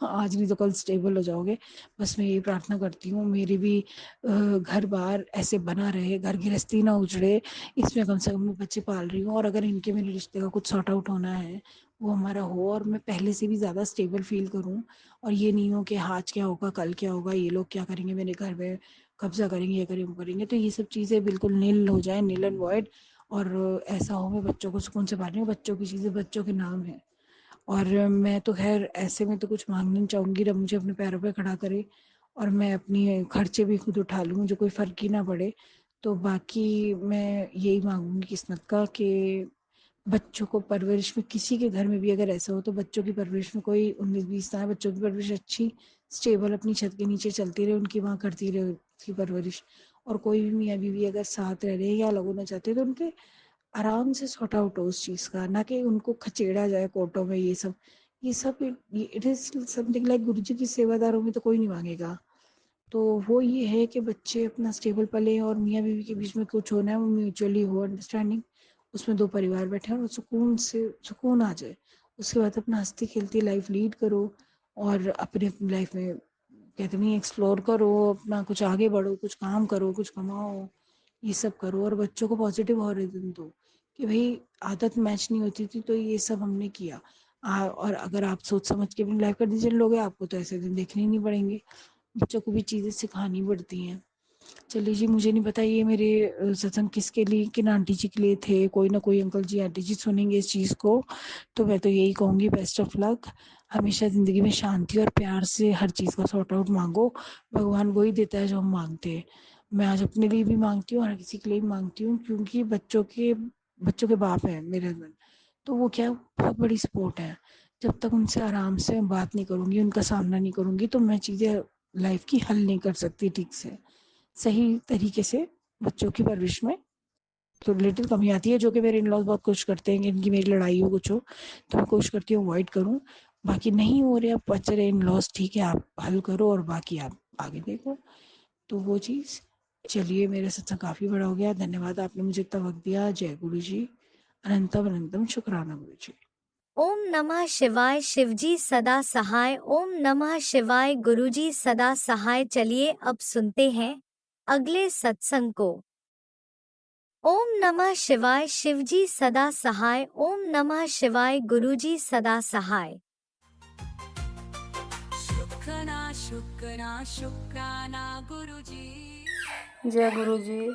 आज नहीं तो कल स्टेबल हो जाओगे। बस मैं यही प्रार्थना करती हूँ, मेरी भी घर बार ऐसे बना रहे, घर गृहस्थी ना उजड़े, इसमें कम से कम मैं बच्चे पाल रही हूँ। और अगर इनके मेरे रिश्ते का कुछ सॉर्ट आउट होना है, वो हमारा हो और मैं पहले से भी ज़्यादा स्टेबल फील करूँ। और ये नहीं हो कि आज क्या होगा कल क्या होगा, ये लोग क्या करेंगे मेरे घर में, कब्जा करेंगे, ये करेंगे वो करेंगे, तो ये सब चीज़ें बिल्कुल नील हो जाए, नील एंड वॉइड। और ऐसा हो, मैं बच्चों को सुकून से पाल रही हूँ, बच्चों की चीज़ें बच्चों के नाम है। और मैं तो खैर ऐसे में तो कुछ मांगना नहीं चाहूंगी, रब मुझे अपने पैरों पे खड़ा करे और मैं अपनी खर्चे भी खुद उठा लूँ, मुझे कोई फर्क ही ना पड़े। तो बाकी मैं यही मांगूंगी किस्मत का कि बच्चों को परवरिश में, किसी के घर में भी अगर ऐसा हो तो बच्चों की परवरिश में कोई 19-20 ना है, बच्चों की परवरिश अच्छी स्टेबल अपनी छत के नीचे चलती रहे, उनकी माँ करती रहे उसकी परवरिश। और कोई भी मियाँ बीवी अगर साथ रह रहे हैं या अलग होना चाहते हैं तो उनके आराम से सॉर्ट आउट हो उस चीज का, ना कि उनको खचेड़ा जाए कोर्टों में। ये सब इट इज समथिंग लाइक, गुरु जी की सेवादारों में तो कोई नहीं मांगेगा। तो वो ये है कि बच्चे अपना स्टेबल पले और मियाँ बीवी के बीच में कुछ होना है वो म्यूचुअली हो अंडरस्टैंडिंग, उसमें दो परिवार बैठे हैं और सुकून से सुकून आ जाए। उसके बाद अपना हंसती खेलती लाइफ लीड करो और अपने अपनी लाइफ में कहते नहीं एक्सप्लोर करो, अपना कुछ आगे बढ़ो, कुछ काम करो, कुछ कमाओ, ये सब करो। और बच्चों को पॉजिटिव ओरिएंटेशन दो कि भाई आदत मैच नहीं होती थी तो ये सब हमने किया। और अगर आप सोच समझ के अपनी लाइफ का डिसीजन लोगे, आपको तो ऐसे दिन देखने ही नहीं पड़ेंगे। बच्चों को भी चीज़ें सिखानी पड़ती हैं। चलिए जी, मुझे नहीं पता ये मेरे सत्संग किसके लिए, किन आंटी जी के लिए थे, कोई ना कोई अंकल जी आंटी जी सुनेंगे इस चीज़ को। तो मैं तो यही कहूँगी, बेस्ट ऑफ लक। हमेशा ज़िंदगी में शांति और प्यार से हर चीज़ का सॉर्ट आउट मांगो, भगवान वही देता है जो हम मांगते हैं। मैं आज अपने लिए भी मांगती हूँ, हर किसी के लिए भी मांगती हूँ, क्योंकि बच्चों के बाप हैं मेरे हस्बैंड, तो वो क्या बहुत बड़ी सपोर्ट है। जब तक उनसे आराम से बात नहीं करूँगी, उनका सामना नहीं करूँगी, तो मैं चीज़ें लाइफ की हल नहीं कर सकती ठीक से, सही तरीके से। बच्चों की परवरिश में तो लिटिल कमी आती है, जो कि मेरे इन लॉज बहुत कोशिश करते हैं कि इनकी मेरी लड़ाई हो कुछ हो, तो मैं कोशिश करती हूँ अवॉइड करूँ। बाकी नहीं हो रहे, अब बच रहे इन लॉज, ठीक है, आप हल करो और बाकी आप आगे देखो। तो वो चीज़। चलिए, मेरा सत्संग काफ़ी बड़ा हो गया, धन्यवाद आपने मुझे इतना वक्त दिया। जय गुरु जी, अनंतम अनंतम शुक्राना गुरु जी। ओम नमः शिवाय, शिवजी सदा सहाय। ओम नमः शिवाय, गुरुजी सदा सहाय। चलिए अब सुनते हैं अगले सत्संग को। ओम नमः शिवाय, शिवजी सदा सहाय। ओम नमः शिवाय, गुरुजी सदा सहाय। शुक्राना शुक्राना गुरुजी। जय गुरु जी,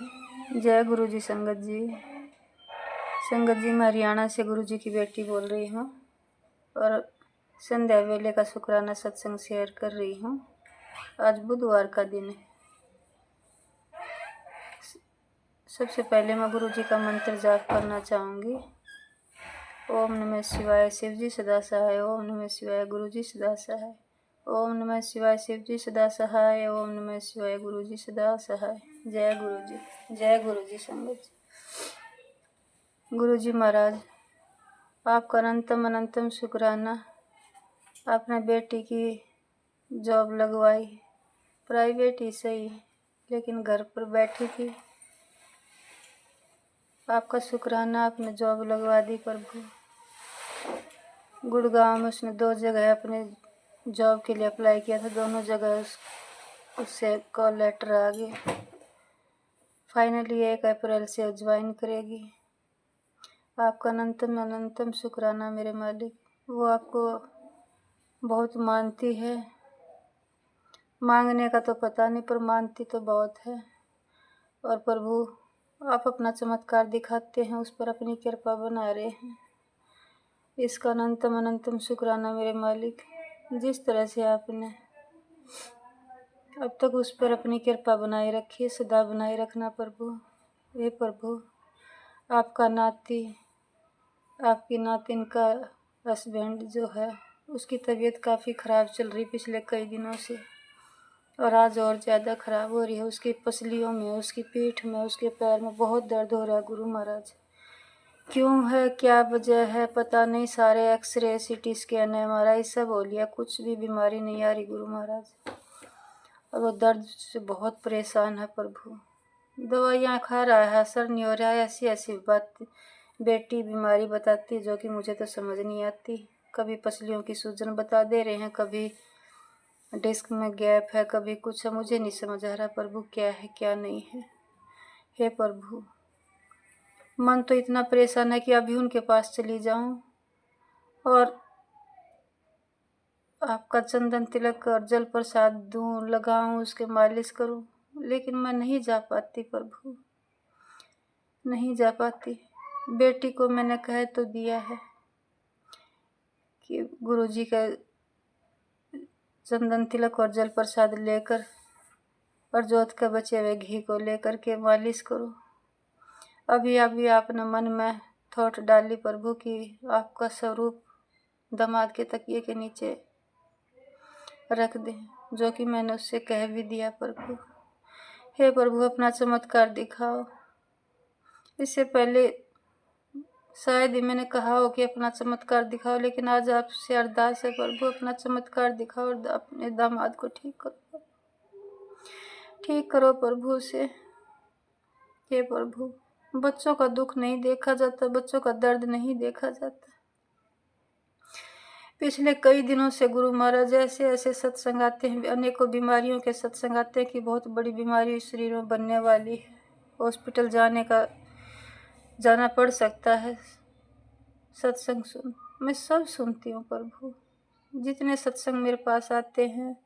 जय गुरु जी। संगत जी, मैं हरियाणा से गुरु जी की बेटी बोल रही हूँ और संध्या वेले का शुक्राना सत्संग शेयर कर रही हूँ। आज बुधवार का दिन है। सबसे पहले मैं गुरु जी का मंत्र जाप करना चाहूँगी। ओम नमः शिवाय, शिव जी सदा सहाय। ओम नमः शिवाय, गुरु जी सदा सहाय। ओम नमः शिवाय, शिव जी सदा सहाय। ओम नमः शिवाय, गुरु जी सदा सहाय। जय गुरु जी, जय गुरु जी। संगत जी, गुरु जी महाराज, आपका अनंतम अनंतम शुक्राना। आपने बेटी की जॉब लगवाई, प्राइवेट ही सही, लेकिन घर पर बैठी थी। आपका शुक्राना, आपने जॉब लगवा दी प्रभु। गुड़गांव में उसने 2 जगह अपने जॉब के लिए अप्लाई किया था, दोनों जगह उससे कॉल लेटर आ गए। फाइनली 1 अप्रैल से ज्वाइन करेगी। आपका अनंतम अनंतम शुक्राना मेरे मालिक। वो आपको बहुत मानती है, मांगने का तो पता नहीं पर मानती तो बहुत है। और प्रभु आप अपना चमत्कार दिखाते हैं, उस पर अपनी कृपा बना रहे हैं। इसका अनंतम अनंतम शुक्राना मेरे मालिक। जिस तरह से आपने अब तक उस पर अपनी कृपा बनाए रखी, सदा बनाए रखना प्रभु। हे प्रभु, आपका नाती, आपकी नातिन का हस्बैंड जो है, उसकी तबीयत काफ़ी ख़राब चल रही पिछले कई दिनों से, और आज और ज़्यादा ख़राब हो रही है। उसकी पसलियों में, उसकी पीठ में, उसके पैर में बहुत दर्द हो रहा है गुरु महाराज। क्यों है, क्या वजह है पता नहीं। सारे एक्सरे, CT स्कैन, MRI सब हो लिया, कुछ भी बीमारी नहीं आ रही गुरु महाराज। और वो दर्द से बहुत परेशान है प्रभु। दवाइयाँ खा रहा है, असर नहीं हो रहा है। ऐसी ऐसी बात बेटी बीमारी बताती जो कि मुझे तो समझ नहीं आती। कभी पसलियों की सूजन बता दे रहे हैं, कभी डिस्क में गैप है, कभी कुछ है। मुझे नहीं समझ आ रहा प्रभु क्या है क्या नहीं है। हे प्रभु, मन तो इतना परेशान है कि अभी उनके पास चली जाऊं और आपका चंदन तिलक और जल प्रसाद दूं, लगाऊं, उसके मालिश करूं, लेकिन मैं नहीं जा पाती प्रभु, नहीं जा पाती। बेटी को मैंने कह तो दिया है कि गुरुजी का चंदन तिलक और जल प्रसाद लेकर और जोत के बचे हुए घी को लेकर के मालिश करो। अभी अभी आपने मन में थॉट डाली प्रभु कि आपका स्वरूप दामाद के तकिए के नीचे रख दें, जो कि मैंने उससे कह भी दिया प्रभु। हे प्रभु, अपना चमत्कार दिखाओ। इससे पहले शायद ही मैंने कहा हो कि अपना चमत्कार दिखाओ, लेकिन आज आपसे अरदास है प्रभु, अपना चमत्कार दिखाओ और अपने दामाद को ठीक करो, ठीक करो प्रभु से। हे प्रभु, बच्चों का दुख नहीं देखा जाता, बच्चों का दर्द नहीं देखा जाता। पिछले कई दिनों से गुरु महाराज ऐसे ऐसे सत्संग आते हैं, अनेकों बीमारियों के सत्संग आते हैं कि बहुत बड़ी बीमारी शरीर में बनने वाली है, हॉस्पिटल जाना पड़ सकता है। सत्संग मैं सब सुनती हूँ प्रभु। जितने सत्संग मेरे पास आते हैं,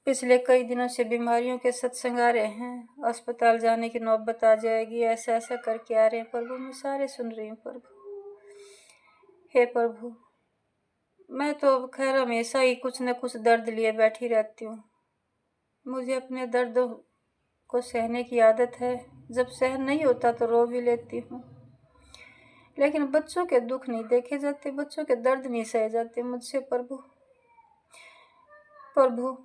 पिछले कई दिनों से बीमारियों के सत्संग आ रहे हैं, अस्पताल जाने की नौबत आ जाएगी, ऐसा ऐसा करके आ रहे हैं प्रभु। मैं सारे सुन रही हूँ प्रभु। हे प्रभु, मैं तो खैर हमेशा ही कुछ न कुछ दर्द लिए बैठी रहती हूँ। मुझे अपने दर्दों को सहने की आदत है। जब सहन नहीं होता तो रो भी लेती हूँ, लेकिन बच्चों के दुख नहीं देखे जाते, बच्चों के दर्द नहीं सहे जाते मुझसे प्रभु। प्रभु,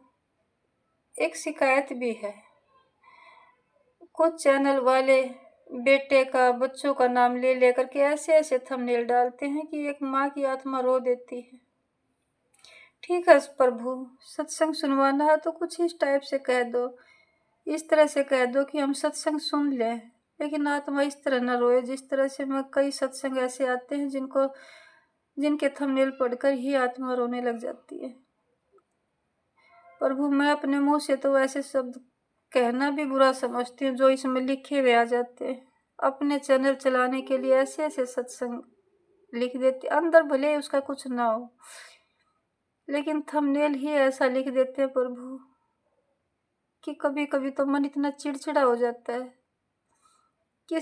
एक शिकायत भी है। कुछ चैनल वाले बेटे का, बच्चों का नाम ले लेकर के ऐसे ऐसे थंबनेल डालते हैं कि एक माँ की आत्मा रो देती है। ठीक है प्रभु, सत्संग सुनवाना है तो कुछ इस टाइप से कह दो, इस तरह से कह दो कि हम सत्संग सुन लें, लेकिन आत्मा इस तरह न रोए जिस तरह से मैं कई सत्संग ऐसे आते हैं जिनके थंबनेल पढ़कर ही आत्मा रोने लग जाती है। प्रभु, मैं अपने मुंह से तो ऐसे शब्द कहना भी बुरा समझती हूँ जो इसमें लिखे हुए आ जाते हैं। अपने चैनल चलाने के लिए ऐसे ऐसे सत्संग लिख देते, अंदर भले उसका कुछ ना हो, लेकिन थंबनेल ही ऐसा लिख देते हैं प्रभु कि कभी कभी तो मन इतना चिड़चिड़ा हो जाता है कि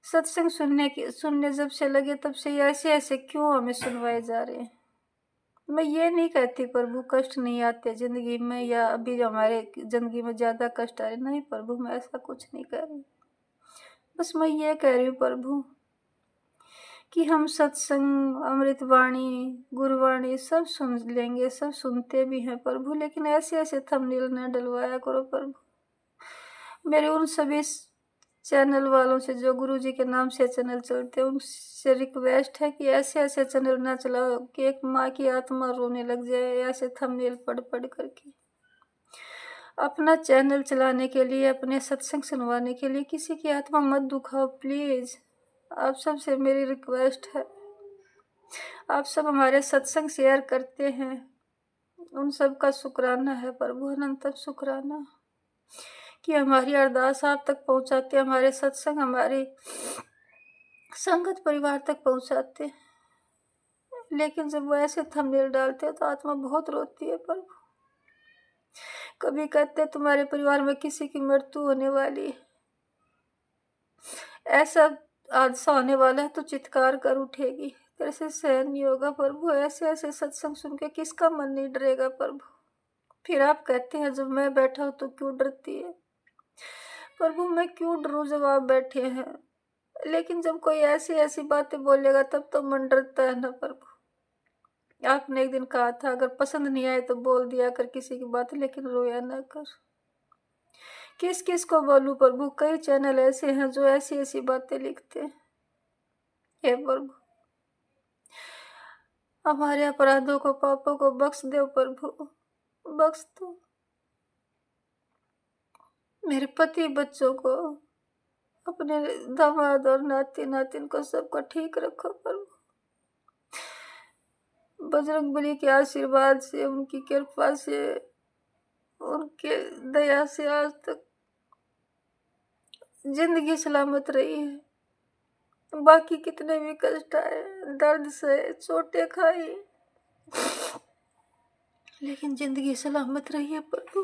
सत्संग सुनने जब से लगे तब से ऐसे ऐसे क्यों हमें सुनवाए जा रहे हैं। मैं ये नहीं कहती प्रभु कष्ट नहीं आते जिंदगी में, या अभी जो हमारे जिंदगी में ज्यादा कष्ट आ रहे, नहीं प्रभु, मैं ऐसा कुछ नहीं कह रही। बस मैं ये कह रही हूँ प्रभु कि हम सत्संग, अमृतवाणी, गुरुवाणी सब सुन लेंगे, सब सुनते भी हैं प्रभु, लेकिन ऐसे ऐसे थंबनेल न डलवाया करो प्रभु। मेरे उन सभी चैनल वालों से जो गुरु जी के नाम से चैनल चलते हैं उनसे रिक्वेस्ट है कि ऐसे ऐसे चैनल ना चलाओ कि एक माँ की आत्मा रोने लग जाए ऐसे थंबनेल पढ़ पढ़ करके। अपना चैनल चलाने के लिए, अपने सत्संग सुनवाने के लिए किसी की आत्मा मत दुखाओ प्लीज। आप सब से मेरी रिक्वेस्ट है, आप सब हमारे सत्संग शेयर करते हैं, उन सब का शुक्राना है प्रभु, अनंत शुक्राना कि हमारी अरदास आप तक पहुंचाते, हमारे सत्संग हमारी संगत परिवार तक पहुंचाते। लेकिन जब वो ऐसे थंबनेल डालते हैं तो आत्मा बहुत रोती है प्रभु। कभी कहते तुम्हारे परिवार में किसी की मृत्यु होने वाली है, ऐसा हादसा होने वाला है तो चित्कार कर उठेगी, तेरे से सहन नहीं होगा प्रभु। ऐसे ऐसे सत्संग सुन के किसका मन नहीं डरेगा प्रभु। फिर आप कहते हैं जब मैं बैठा हूं तो क्यों डरती है प्रभु। मैं क्यों डरूं जब आप बैठे हैं, लेकिन जब कोई ऐसी ऐसी बातें बोलेगा तब तो मन डरता है ना प्रभु। आपने एक दिन कहा था अगर पसंद नहीं आए तो बोल दिया कर किसी की बात, लेकिन रोया ना कर। किस किस को बोलूं प्रभु, कई चैनल ऐसे हैं जो ऐसी ऐसी बातें लिखते हैं। हे प्रभु, हमारे अपराधों को, पापों को बख्श दो प्रभु, बख्श दो। मेरे पति बच्चों को, अपने दामाद और नाती नातिन को सबको ठीक रखो प्रभु। बजरंग बली के आशीर्वाद से, उनकी कृपा से, उनके दया से आज तक जिंदगी सलामत रही है। बाकी कितने भी कष्ट आए, दर्द से, चोटें खाई, लेकिन जिंदगी सलामत रही है प्रभु।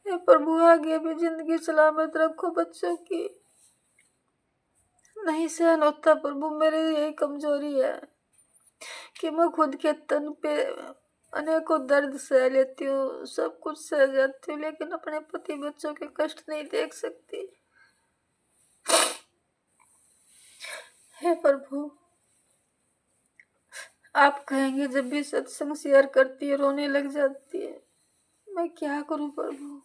हे प्रभु, आगे भी जिंदगी सलामत रखो बच्चों की। नहीं सहन होता प्रभु, मेरी यही कमजोरी है कि मैं खुद के तन पे अनेकों दर्द सह लेती हूँ, सब कुछ सह जाती हूँ, लेकिन अपने पति बच्चों के कष्ट नहीं देख सकती। हे प्रभु, आप कहेंगे जब भी सत्संग शेयर करती है रोने लग जाती है। मैं क्या करूं प्रभु,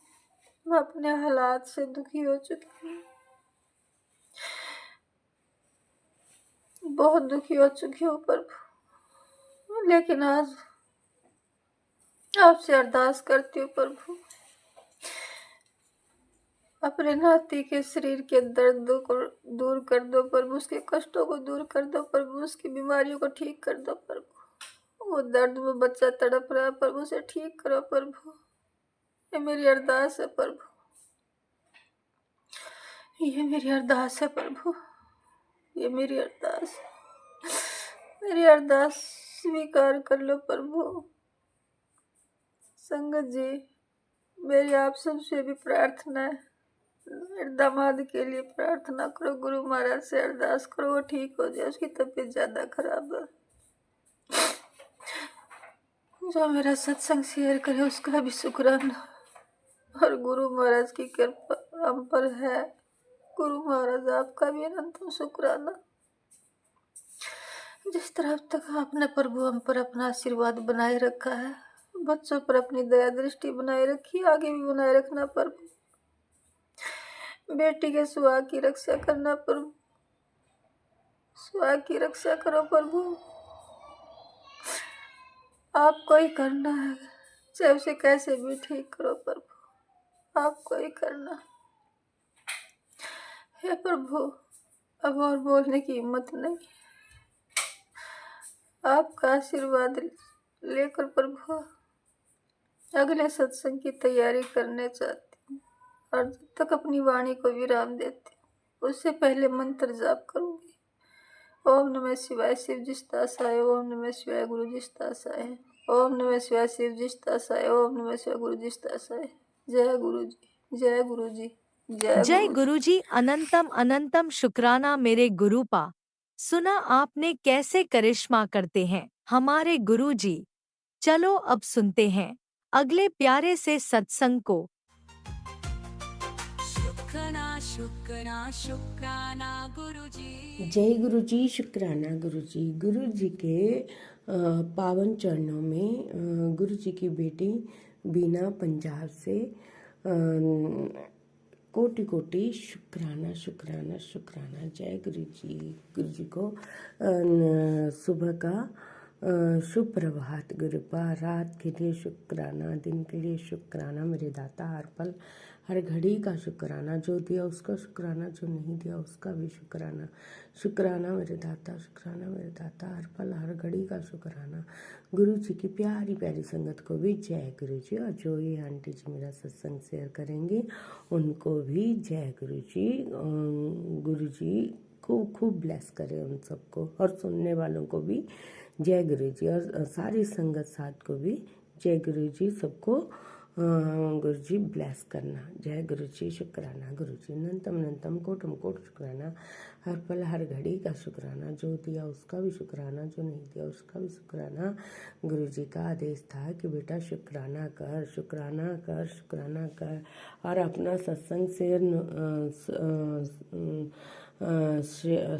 मैं अपने हालात से दुखी हो चुकी हूँ, बहुत दुखी हो चुकी हूँ प्रभु। लेकिन आज आपसे अरदास करती हूँ प्रभु, अपने नाती के शरीर के दर्दों को दूर कर दो प्रभु, उसके कष्टों को दूर कर दो प्रभु, उसकी बीमारियों को ठीक कर दो प्रभु। वो दर्द में बच्चा तड़प रहा है प्रभु, उसे ठीक करो प्रभु। ये मेरी अरदास है प्रभु, ये मेरी अरदास है प्रभु, ये मेरी अरदास, मेरी अरदास स्वीकार कर लो प्रभु। संगत जी, मेरी आप सबसे भी प्रार्थना है, मेरे दामाद के लिए प्रार्थना करो, गुरु महाराज से अरदास करो वो ठीक हो जाए, उसकी तबीयत ज्यादा खराब है। जो मेरा सत्संग शेयर करे उसका भी शुक्राना, और गुरु महाराज की कृपा हम पर है। गुरु महाराज आपका भी अनंत शुक्राना, जिस तरह अब तक आपने प्रभु हम पर अपना आशीर्वाद बनाए रखा है, बच्चों पर अपनी दया दृष्टि बनाए रखी, आगे भी बनाए रखना प्रभु। बेटी के सुहाग की रक्षा करना प्रभु, सुहाग की रक्षा करो प्रभु। आपको ही करना है, चाहे उसे कैसे भी ठीक करो प्रभु, आपको ही करना। हे प्रभु, अब और बोलने की हिम्मत नहीं, आपका आशीर्वाद लेकर प्रभु अगले सत्संग की तैयारी करने चाहती हूँ, और जब तक अपनी वाणी को विराम देती हूँ उससे पहले मंत्र जाप करूंगी। ओम नमः शिवाय शिवजी सदासाय। ओम नमः शिवाय गुरुजी सदासाय। ओम नमः शिवाय शिवजी सदासाय। ओम नमः शिवाय गुरुजी सदासाय। जय गुरुजी, जय गुरुजी, जय जय गुरुजी। गुरुजी। अनंतम अनंतम शुक्राना मेरे गुरुपा। सुना आपने कैसे करिश्मा करते हैं हमारे गुरुजी। चलो अब सुनते हैं अगले प्यारे से सत्संग को। शुक्राना शुक्राना शुक्राना गुरुजी। जय गुरु जी, शुक्राना गुरु जी। गुरु जी के पावन चरणों में गुरु जी की बेटी बीना पंजाब से कोटि कोटि शुक्राना शुक्राना शुक्राना। जय गुरु जी। गुरु जी को सुबह का शुभ प्रभात गुरुपा। रात के लिए शुक्राना, दिन के लिए शुक्राना मेरे दाता। हर पल हर घड़ी का शुक्राना, जो दिया उसका शुक्राना, जो नहीं दिया उसका भी शुक्राना। शुक्राना मेरे दाता, शुक्राना मेरे दाता। हर पल हर घड़ी का शुक्राना। गुरु जी की प्यारी प्यारी संगत को भी जय गुरु जी। और जो ये आंटी जी मेरा सत्संग शेयर करेंगे उनको भी जय गुरु जी। गुरु जी खूब खूब ब्लेस करें उन सबको, और सुनने वालों को भी जय गुरु जी, और सारी संगत साथ को भी जय गुरु जी। सबको गुरु जी ब्लेस करना। जय गुरु जी। शुक्राना गुरु जी। अनंतम अनंतम कोटम कोट शुक्राना। हर पल हर घड़ी का शुक्राना, जो दिया उसका भी शुक्राना, जो नहीं दिया उसका भी शुक्राना। गुरु जी का आदेश था कि बेटा शुक्राना कर, शुक्राना कर, शुक्राना कर। और अपना सत्संग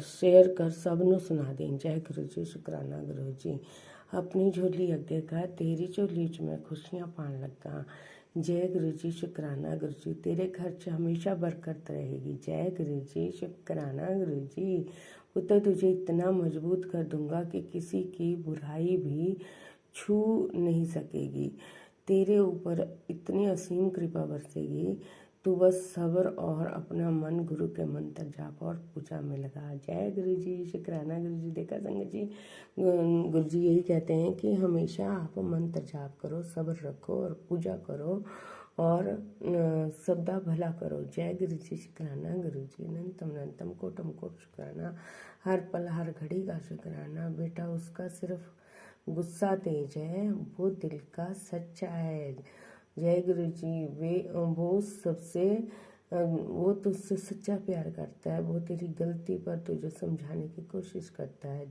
शेयर कर सबनों सुना दें। जय गुरु जी। शुक्राना गुरु जी। अपनी झोली अगे कर, तेरी झोली च मैं खुशियां पान लगा। जय गुरु जी। शुक्राना गुरु जी। तेरे घर च हमेशा बरकत रहेगी। जय गुरु जी। शुक्राना गुरु जी। पुत्र तुझे इतना मजबूत कर दूंगा कि किसी की बुराई भी छू नहीं सकेगी। तेरे ऊपर इतनी असीम कृपा बरसेगी, तू बस सब्र और अपना मन गुरु के मंत्र जाप और पूजा में लगा। जय गुरु जी। शुक्राना गुरु जी। देखा संगत जी, गुरु जी यही कहते हैं कि हमेशा आप मंत्र जाप करो, सब्र रखो और पूजा करो, और सबदा भला करो। जय गुरु जी। शुक्राना गुरु जी। अनंतम अनंतम कोटम कोट शुक्राना। हर पल हर घड़ी का शुक्राना। बेटा उसका सिर्फ गुस्सा तेज है, वो दिल का सच्चा है। जय गुरु जी। वो तुझसे सच्चा प्यार करता है। वो तेरी गलती पर तुझे समझाने की कोशिश करता है,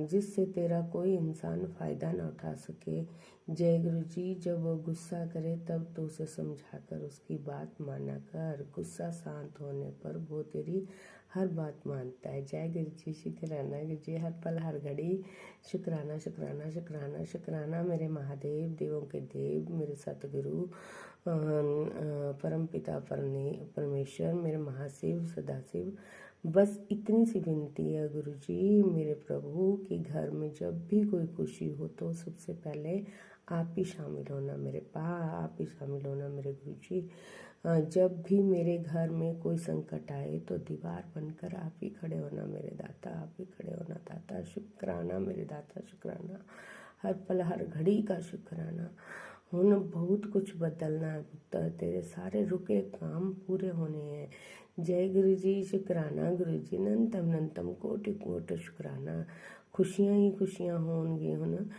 जिससे तेरा कोई इंसान फ़ायदा ना उठा सके। जय गुरु जी। जब वो गुस्सा करे तब तो उसे समझा कर उसकी बात माना कर। गुस्सा शांत होने पर वो तेरी हर बात मानता है। जय गुरु जी। शुक्राना गुरु जी। हर पल हर घड़ी शुक्राना शुक्राना शुक्राना शुक्राना मेरे महादेव, देवों के देव, मेरे सतगुरु परम पिता परमेश्वर, मेरे महाशिव सदाशिव। बस इतनी सी विनती है गुरु जी मेरे प्रभु कि घर में जब भी कोई खुशी हो तो सबसे पहले आप ही शामिल होना मेरे आप ही शामिल होना मेरे गुरु जी। जब भी मेरे घर में कोई संकट आए तो दीवार बनकर आप ही खड़े होना मेरे दाता, आप ही खड़े होना दाता। शुक्राना मेरे दाता, शुक्राना। हर पल हर घड़ी का शुक्राना। हुन बहुत कुछ बदलना है पुत्र, तेरे सारे रुके काम पूरे होने हैं। जय गुरु जी। शुक्राना गुरु जी। अनंतम अनंतम कोटि कोटि शुक्राना। खुशियाँ ही खुशियाँ होंगी हुन।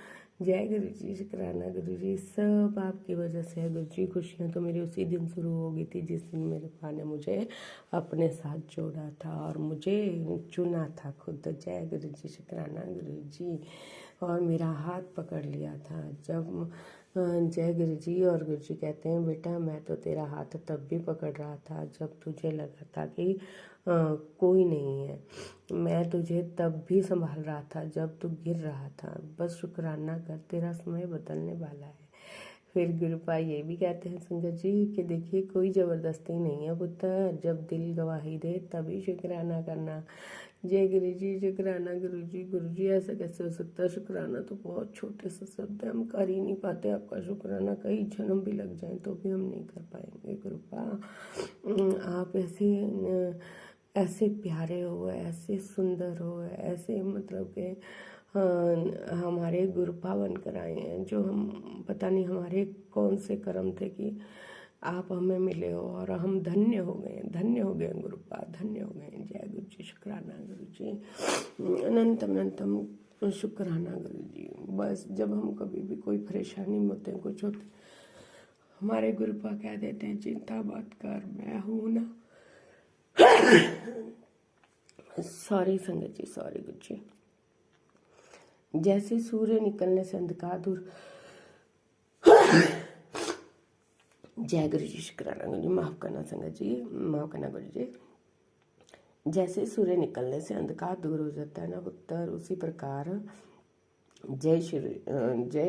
जय गुरु जी। शुक्राना गुरु जी। सब आपकी वजह से है गुरु जी। खुशियाँ तो मेरी उसी दिन शुरू हो गई थी जिस दिन मेरे पा ने मुझे अपने साथ जोड़ा था और मुझे चुना था खुद। जय गुरु जी। शुक्राना गुरु जी। और मेरा हाथ पकड़ लिया था जब जय गुरु जी। और गुरु जी कहते हैं बेटा मैं तो तेरा हाथ तब भी पकड़ रहा था जब तुझे लगा था कि कोई नहीं है। मैं तुझे तब भी संभाल रहा था जब तू गिर रहा था। बस शुक्राना कर, तेरा समय बदलने वाला है। फिर गुरुपा ये भी कहते हैं संगत जी कि देखिए कोई ज़बरदस्ती नहीं है पुत्र, जब दिल गवाही दे तभी शुक्राना करना। जय गुरु जी। शुक्राना गुरु जी। गुरु जी ऐसा कैसे हो सकता है? शुक्राना तो बहुत छोटे से शब्द है, हम कर ही नहीं पाते आपका शुक्राना। कई जन्म भी लग जाएं तो भी हम नहीं कर पाएंगे गुरुपा। आप ऐसे प्यारे हो, ऐसे सुंदर हो, ऐसे मतलब कि हमारे गुरुपा बनकर आए हैं, जो हम पता नहीं हमारे कौन से कर्म थे कि आप हमें मिले हो और हम धन्य हो गए, धन्य हो गए गुरुपा, धन्य हो गए। जय गुरु जी, शुक्राना गुरु जी, अनंतम अनंतम शुक्राना गुरु जी। बस जब हम कभी भी कोई परेशानी में होते हैं, कुछ होते, हमारे गुरुपा कह देते हैं चिंता मत कर, मैं हूँ ना। सॉरी संगत जी, सॉरी गुरु जी। जैसे सूर्य निकलने से अंधकार दूर। जय गुरु जी, शुक्राना गुरु जी, माफ करना संगत जी, माफ करना गुरु जी। जैसे सूर्य निकलने से अंधकार दूर हो जाता है ना पुत्र, उसी प्रकार जय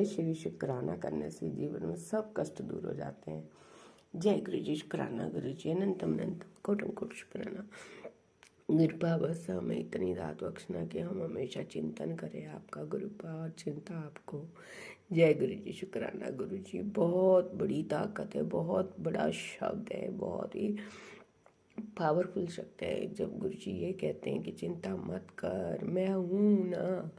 श्री शुक्राना करने से जीवन में सब कष्ट दूर हो जाते हैं। जय गुरु जी, शुक्राना गुरु जी, अनंतम अनंतम कोटम कोट शुक्राना। गुरुपा बस हमें इतनी दात बख्शना कि हम हमेशा चिंतन करें आपका गुरुपा, और चिंता आपको। जय गुरु जी, शुक्राना गुरु जी। बहुत बड़ी ताकत है, बहुत बड़ा शब्द है, बहुत ही पावरफुल शब्द है जब गुरु जी ये कहते हैं कि चिंता मत कर, मैं हूँ ना।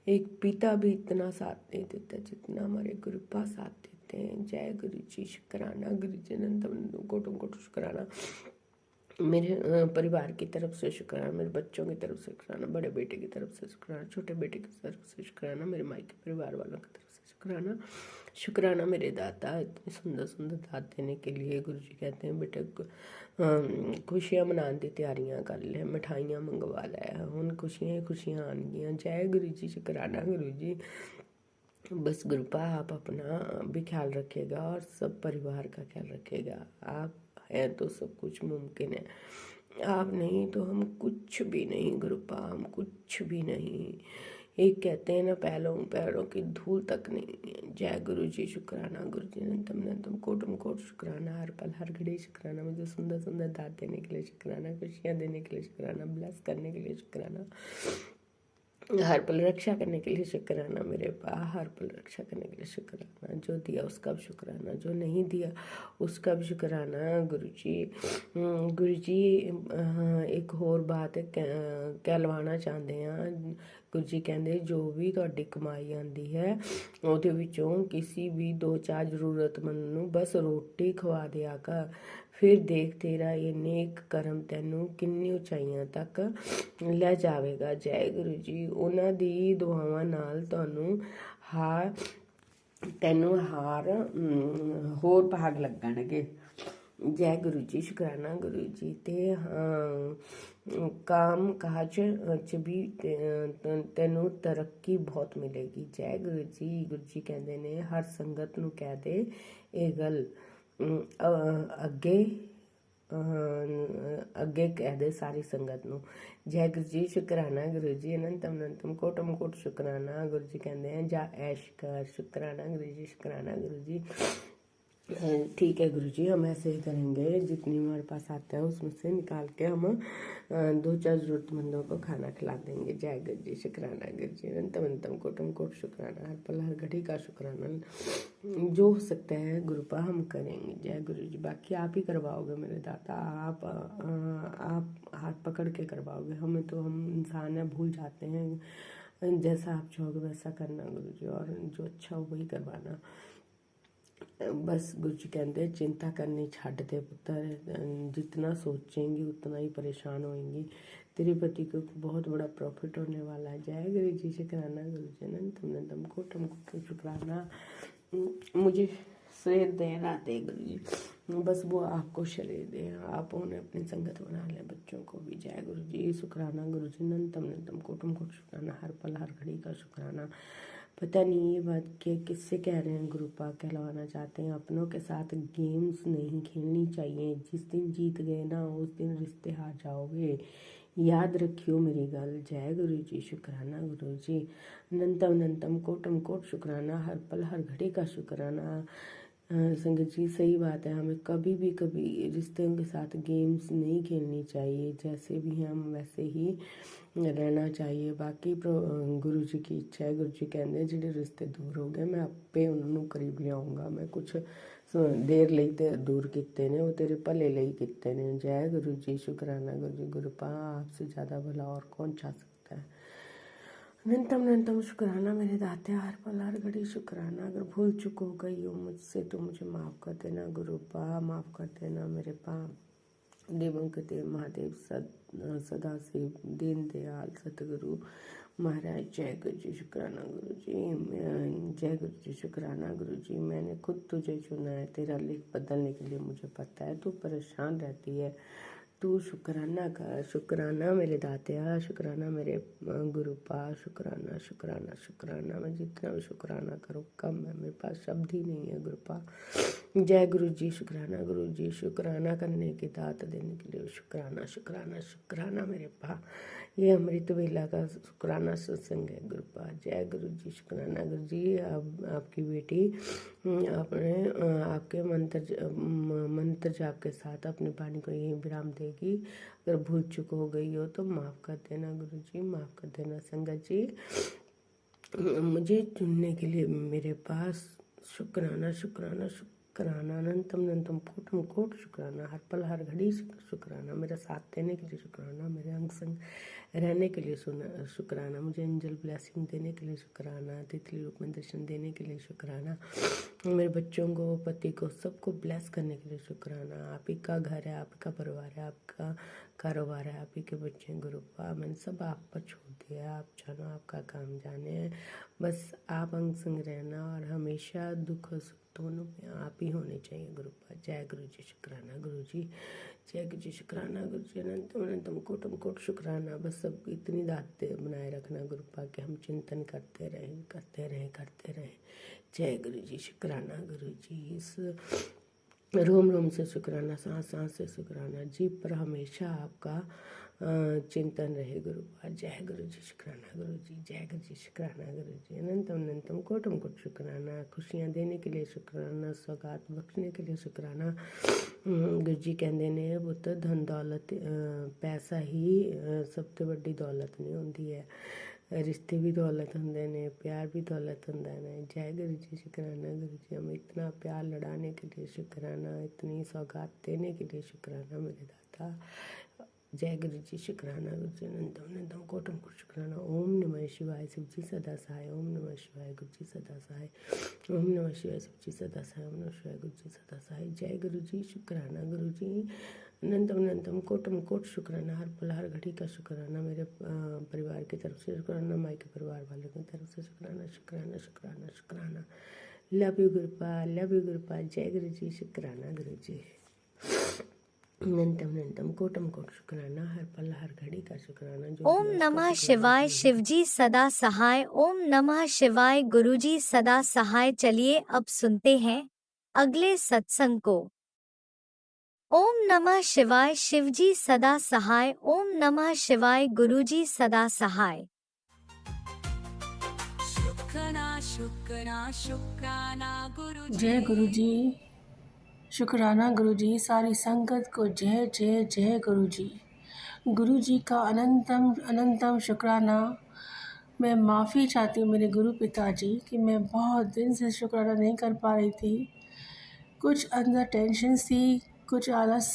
एक पिता भी इतना साथ नहीं देता जितना हमारे गुरुपा साथ देते हैं। जय गुरु जी, शुक्राना गुरु जी, अनंतम कोटम कोट शुक्राना। मेरे परिवार की तरफ से शुक्राना, मेरे बच्चों की तरफ से शुक्राना, बड़े बेटे की तरफ से शुक्राना, छोटे बेटे की तरफ से शुक्राना, मेरे मायके परिवार वालों की तरफ से शुक्राना। शुक्राना मेरे दाता, इतनी सुंदर सुंदर दात देने के लिए। गुरु जी कहते हैं बेटे खुशियाँ मनाने की तैयारियाँ कर ले, मिठाइयाँ मंगवा लै, हुण खुशियाँ खुशियाँ आनगियाँ। जय गुरु जी, शुक्राना गुरु जी। बस गुरुपा आप अपना भी ख्याल रखिएगा और सब परिवार का ख्याल रखिएगा। आप हैं तो सब कुछ मुमकिन है, आप नहीं तो हम कुछ भी नहीं गुरुपा, हम कुछ भी नहीं। एक कहते हैं ना, पैरों की धूल तक नहीं। जय गुरु जी, शुक्राना गुरु जी, अनंतम अनंतम कोटम कोट शुक्राना। हर पल हर घड़ी शुक्राना, मुझे सुंदर सुंदर दात देने के लिए शुक्राना, खुशियाँ देने के लिए शुक्राना, ब्लेस करने के लिए शुक्राना, हर पल रक्षा करने के लिए शुक्राना मेरे पा, हर पल रक्षा करने के लिए शुक्राना। जो दिया उसका भी शुक्राना, जो नहीं दिया उसका भी शुक्राना गुरु जी। गुरु जी एक होर बात कहलवाना चाहते हैं। गुरु जी कहते जो भी तुहाडी कमाई आती है ਉਹਦੇ ਵਿੱਚੋਂ किसी भी 2-4 ਜ਼ਰੂਰਤਮੰਦ ਨੂੰ बस रोटी ਖਵਾ ਦਿਆ ਕਰ, ਫਿਰ ਦੇਖ ਤੇਰਾ ਇਹ ਨੇਕ ਕਰਮ ਤੈਨੂੰ ਕਿੰਨੀ ਉਚਾਈਆਂ ਤੱਕ ਲੈ ਜਾਵੇਗਾ। ਜੈ ਗੁਰੂ ਜੀ, ਉਹਨਾਂ ਦੀ ਦੁਆਵਾਂ ਨਾਲ ਤੈਨੂੰ ਹੋਰ ਭਾਗ ਲੱਗਣਗੇ। जय गुरु जी, शुक्राना गुरु जी। ते काम काज च भी तेनू तरक्की बहुत मिलेगी। जय गुरु जी। गुरु जी कहते ने हर संगत नू कह दे ये गल, अगे कह दे सारी संगत नू। जय गुरु जी, शुक्राना गुरु जी, अनंतम अनंतम कोटम कोट शुक्राना। गुरु जी कहते हैं जा ऐश कर। शुक्राना गुरु जी, शुक्राना गुरु जी। ठीक है गुरु जी, हम ऐसे ही करेंगे। जितनी हमारे पास आता है उसमें से निकाल के हम 2-4 ज़रूरतमंदों को खाना खिला देंगे। जय गुरु जी, शुक्राना गुरु जी, अनंतम अनंतम कोटम कोट शुक्राना, हर पल हर घड़ी का शुक्राना। जो हो सकता है गुरुपा हम करेंगे। जय गुरु जी। बाकी आप ही करवाओगे मेरे दाता, आप हाथ पकड़ के करवाओगे। हमें तो हम इंसान हैं, भूल जाते हैं। जैसा आप चाहोगे वैसा करना गुरु जी, और जो अच्छा हो वही करवाना। बस गुरु जी कहते चिंता करनी छड्ड दे पुत्र, जितना सोचेंगी उतना ही परेशान होएंगी। तेरे पति को बहुत बड़ा प्रॉफिट होने वाला है। जय गुरु जी, शुक्राना गुरु जी, अनंतम अनंतम कोटम कोटम शुक्राना। मुझे शरीर दें ना दे गुरु जी, बस वो आपको शरीर दें, आप उन्हें अपनी संगत बना लें, बच्चों को भी। जय गुरु जी, शुक्राना गुरु जी, अनंतम अनंतम कोटम कोट शुक्राना, हर पल हर घड़ी का शुक्राना। पता नहीं ये बात के किससे कह रहे हैं गुरुपा, कहलवाना चाहते हैं अपनों के साथ गेम्स नहीं खेलनी चाहिए। जिस दिन जीत गए ना उस दिन रिश्ते हार जाओगे, याद रखियो मेरी गल। जय गुरु जी, शुक्राना गुरु जी, अनंतम अनंतम कोटम कोट शुक्राना, हर पल हर घड़ी का शुक्राना। संगत जी सही बात है, हमें कभी रिश्तों के साथ गेम्स नहीं खेलनी चाहिए। जैसे भी हम वैसे ही रहना चाहिए। बाकी गुरु जी की इच्छा है। गुरु जी कहते जिहड़े रिश्ते दूर हो गए मैं आपे उन्होंने करीब लियाऊंगा। मैं कुछ देर ਲਈ ਤੇ दूर किते ने, वो तेरे भले ਲਈ किते ने। जय गुरु जी, शुक्राना गुरु जी। गुरुपा आपसे ज़्यादा भला और कौन चाह सकता है। अनंतम अनंतम शुक्राना मेरे दाते, हर पल हर घड़ी शुक्राना। अगर भूल चूक हो गई हो मुझसे तो मुझे माफ़ कर देना गुरुपा, माफ़ कर देना मेरे पाप। देवों के देव महादेव सदा शिव दीन दयाल सतगुरु महाराज, जय गुरु जी, शुक्राना गुरु जी। जय गुरु जी, शुक्राना गुरु जी। मैंने खुद तुझे चुना है, तेरा लिख बदलने के लिए मुझे पता है तू परेशान रहती है, तू शुक्राना कर। शुक्राना मेरे दातिया, शुक्राना मेरे गुरुपा, शुक्राना शुक्राना शुक्राना। मैं जितना भी शुक्राना करूँ कम है, मेरे पास शब्द ही नहीं है गुरुपा। जय गुरु जी, शुक्राना गुरु जी। शुक्राना करने की दात देने के लिए शुक्राना शुक्राना शुक्राना मेरे पा। ये अमृत वेला का शुक्राना सत्संग है गुरुपा। जय गुरु जी, शुक्राना गुरु जी। अब आपकी बेटी अपने आपके मंत्र जाप के साथ अपनी वाणी को यहीं विराम देगी। अगर भूल चूक हो गई हो तो माफ़ कर देना गुरु जी, माफ़ कर देना संगत जी। मुझे चुनने के लिए मेरे पास शुक्राना शुक्राना शुक्राना, अनंतम अनंतम कोटम कोट शुक्राना। हर पल हर घड़ी शुक्राना। मेरा साथ देने के लिए शुक्राना, मेरे अंग संग रहने के लिए शुक्राना। मुझे एंजल ब्लेसिंग देने के लिए शुक्राना, तितली रूप में दर्शन देने के लिए शुक्राना। मेरे बच्चों को, पति को, सबको ब्लेस करने के लिए शुक्राना। आप ही का घर है, आप ही का परिवार है, आपका कारोबार है, आप ही के बच्चे हैं गुरुपा। मैंने सब आप पर छोड़ दिया, आप जानो आपका काम जाने। बस आप अंग संग रहना और हमेशा दुख और सुख दोनों में आप ही होने चाहिए गुरुपा। जय गुरु जी, शुक्राना गुरु जी। जय गुरु जी, शुक्राना गुरु जी। अनंतम अनंतम कोटम कोट शुक्राना। बस सब इतनी दातें बनाए रखना गुरुपा कि हम चिंतन करते रहें करते रहें करते रहें। जय गुरु जी, शुक्राना गुरु जी। इस रोम रोम से शुक्राना, सांस सांस से शुक्राना, जीव पर हमेशा आपका चिंतन रहे गुरुपा। जय गुरु जी, शुक्राना गुरु जी। जय गुरु जी, शुक्राना गुरु जी। अनंतम अनंतम कोटम कोट शुक्राना। खुशियाँ देने के लिए शुक्राना, सौगात बख्शने के लिए शुक्राना। गुरु जी कहते ने पुत्र धन दौलत पैसा ही सब तो बड़ी दौलत नहीं होती है, रिश्ते भी दौलत होंगे ने, प्यार भी दौलत होंगे ने। जय गुरु जी, शुक्राना गुरु जी। हम इतना प्यार लड़ाने के लिए शुक्राना, इतनी सौगात देने के लिए शुक्राना मेरे दाता। जय गुरु जी, शुक्राना गुरु जी। अनंतम अनंतम कोटम कोट शुक्राना। ओम नमः शिवाय, शिव जी सदा सहाय। ओम नमः शिवाय, गुरु जी सदा सहाय। ओम नमः शिवाय, शिव जी सदा सहाय। ओम नमः शिवाय, गुरु जी सदा सहाय। जय गुरु जी, शुक्राना गुरु जी। अनंतम अनंतम कोटम कोट शुक्राना। हर पल हर घड़ी का शुक्राना। मेरे परिवार की तरफ से शुक्राना, माई के परिवार वालों की तरफ से शुक्राना शुक्राना शुक्राना शुक्राना। Love you Gurupa, love you Gurupa. जय गुरु जी, शुक्राना गुरु जी। अनंतम अनंतम कोटम कोट शुक्राना। हर पल हर घड़ी का शुक्राना। जो ओम नमः शिवाय, शिवजी सदा सहाय। ओम नमः शिवाय, गुरुजी सदा सहाय। चलिए अब सुनते हैं अगले सत्संग को। ओम नमः शिवाय, शिवजी सदा सहाय। ओम नमः शिवाय, गुरुजी सदा सहाय। शुक्राना शुक्राना शुक्राना गुरु जय गुरु जी, शुक्राना गुरु जी। सारी संगत को जय जय जय गुरु जी। गुरु जी का अनंतम अनंतम शुक्राना। मैं माफ़ी चाहती हूँ मेरे गुरु पिताजी कि मैं बहुत दिन से शुक्राना नहीं कर पा रही थी। कुछ अंदर टेंशन थी, कुछ आलस,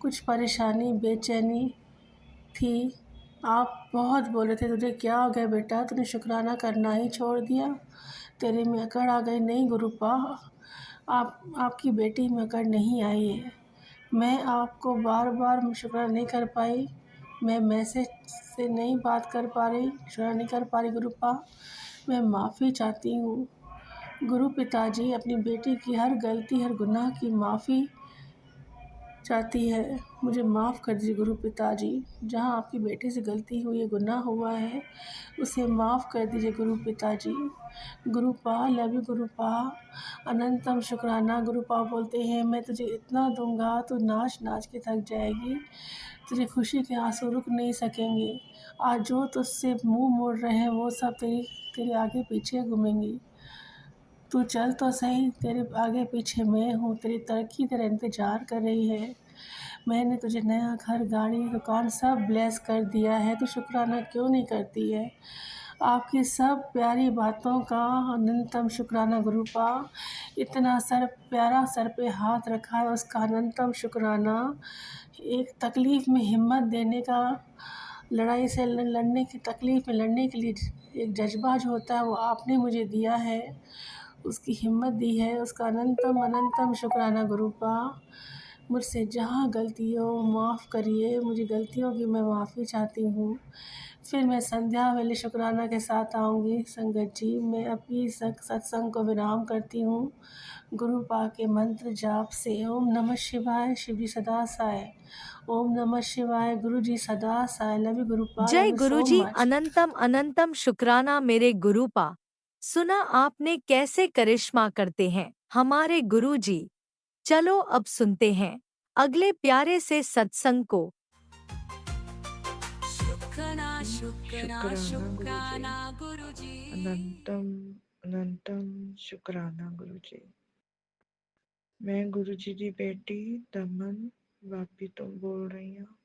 कुछ परेशानी, बेचैनी थी। आप बहुत बोले थे तुझे क्या हो गया बेटा, तूने शुक्राना करना ही छोड़ दिया, तेरे में अकड़ आ गई। नहीं गुरुपा, आपकी बेटी में अकड़ नहीं आई है। मैं आपको बार बार शुक्राना नहीं कर पाई, मैं मैसेज से नहीं बात कर पा रही, शुक्राना नहीं कर पा रही गुरुपा। मैं माफ़ी चाहती हूँ गुरु पिताजी। अपनी बेटी की हर गलती, हर गुनाह की माफ़ी चाहती है, मुझे माफ़ कर दीजिए गुरु पिताजी। जहाँ आपकी बेटी से गलती हुई है, गुनाह हुआ है, उसे माफ़ कर दीजिए गुरु पिताजी। गुरुपा, लव यू गुरुपा। अनंतम शुक्राना। गुरुपा बोलते हैं मैं तुझे इतना दूंगा तो नाच नाच के थक जाएगी, तुझे खुशी के आंसू रुक नहीं सकेंगे। आज जो तुझसे मुंह मोड़ रहे हैं वो सब तेरे आगे पीछे घूमेंगी। तू चल तो सही, तेरे आगे पीछे मैं हूँ, तेरी तरक्की तेरा इंतज़ार कर रही है। मैंने तुझे नया घर, गाड़ी, दुकान सब ब्लेस कर दिया है, तो शुक्राना क्यों नहीं करती है। आपकी सब प्यारी बातों का अनंतम शुक्राना गुरुपा। इतना प्यारा सर पे हाथ रखा है, उसका अनंतम शुक्राना। एक तकलीफ़ में हिम्मत देने का लड़ाई से लड़ने की तकलीफ़ में लड़ने के लिए एक जज्बा जो होता है वो आपने मुझे दिया है, उसकी हिम्मत दी है, उसका अनंतम अनंतम शुक्राना गुरुपा। मुझसे जहाँ गलती हो माफ़ करिए, मुझे गलतियों की मैं माफ़ी चाहती हूँ। फिर मैं संध्या वेले शुक्राना के साथ आऊँगी। संगत जी, मैं अपनी सत्संग को विराम करती हूँ गुरुपा के मंत्र जाप से। ओम नमः शिवाय, शिव जी सदा साय। ओम नमः शिवाय, गुरु जी सदा साय। लव यू गुरुपा, जय love you so Guruji, much. अनंतम अनंतम शुक्राना मेरे गुरुपा। सुना आपने कैसे करिश्मा करते हैं हमारे गुरुजी। चलो अब सुनते हैं अगले प्यारे से सत्संग को। शुक्राना शुक्राना शुक्राना शुक्राना गुरुजी, गुरुजी। अनंतम अनंतम शुक्राना गुरुजी। मैं गुरुजी ਦੀ बेटी दमन वापी तो बोल रही हूँ।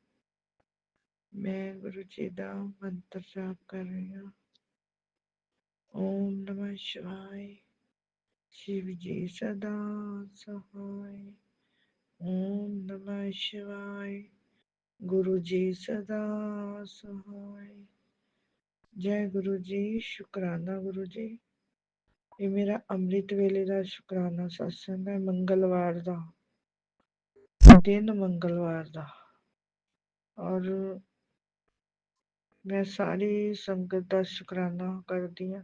मैं गुरुजी ਦਾ मंत्र जाप कर रही हूँ। ओम नमः शिवाय, शिव जी सदा सहाय। ओम नमः शिवाय, गुरु जी सदा सहाय। जय गुरु जी, शुक्राना गुरु जी। ਇਹ ਮੇਰਾ ਅੰਮ੍ਰਿਤ ਵੇਲੇ ਦਾ ਸ਼ੁਕਰਾਨਾ ਸਤਸੰਗ ਹੈ, ਮੰਗਲਵਾਰ ਦਾ ਦਿਨ, ਮੰਗਲਵਾਰ ਦਾ। ਔਰ ਮੈਂ ਸਾਰੀ ਸੰਗਤ ਦਾ ਸ਼ੁਕਰਾਨਾ ਕਰਦੀ ਹਾਂ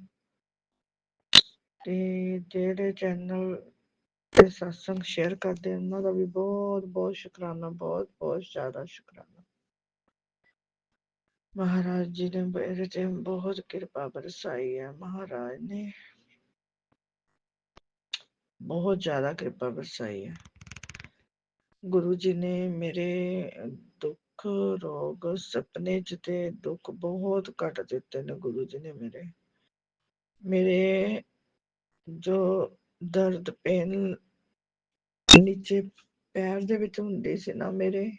ਤੇ ਜਿਹੜੇ ਚੈਨਲ ਤੇ ਸਤਸੰਗ ਸ਼ੇਅਰ ਕਰਦੇ ਉਹਨਾਂ ਦਾ ਵੀ ਬਹੁਤ ਬਹੁਤ ਸ਼ੁਕਰਾਨਾ, ਬਹੁਤ ਬਹੁਤ ਜ਼ਿਆਦਾ ਸ਼ੁਕਰਾਨਾ। ਮਹਾਰਾਜ ਜੀ ਨੇ ਮੇਰੇ ਤੇ ਬਹੁਤ ਕਿਰਪਾ ਬਰਸਾਈ ਹੈ। ਮਹਾਰਾਜ ਨੇ ਬਹੁਤ ਜ਼ਿਆਦਾ ਕਿਰਪਾ ਬਰਸਾਈ ਹੈ। ਗੁਰੂ ਜੀ ਨੇ ਮੇਰੇ ਦੁੱਖ ਰੋਗ ਸੁਪਨੇ ਚ ਤੇ ਦੁੱਖ ਬਹੁਤ ਘੱਟ ਦਿੱਤੇ ਨੇ। ਗੁਰੂ ਜੀ ਨੇ ਮੇਰੇ ਜੋ ਦਰਦ ਪੇਨ ਨੀਚੇ ਪੈਰ ਦੇ ਵਿੱਚ ਹੁੰਦੀ ਸੀ ਨਾ ਮੇਰੇ,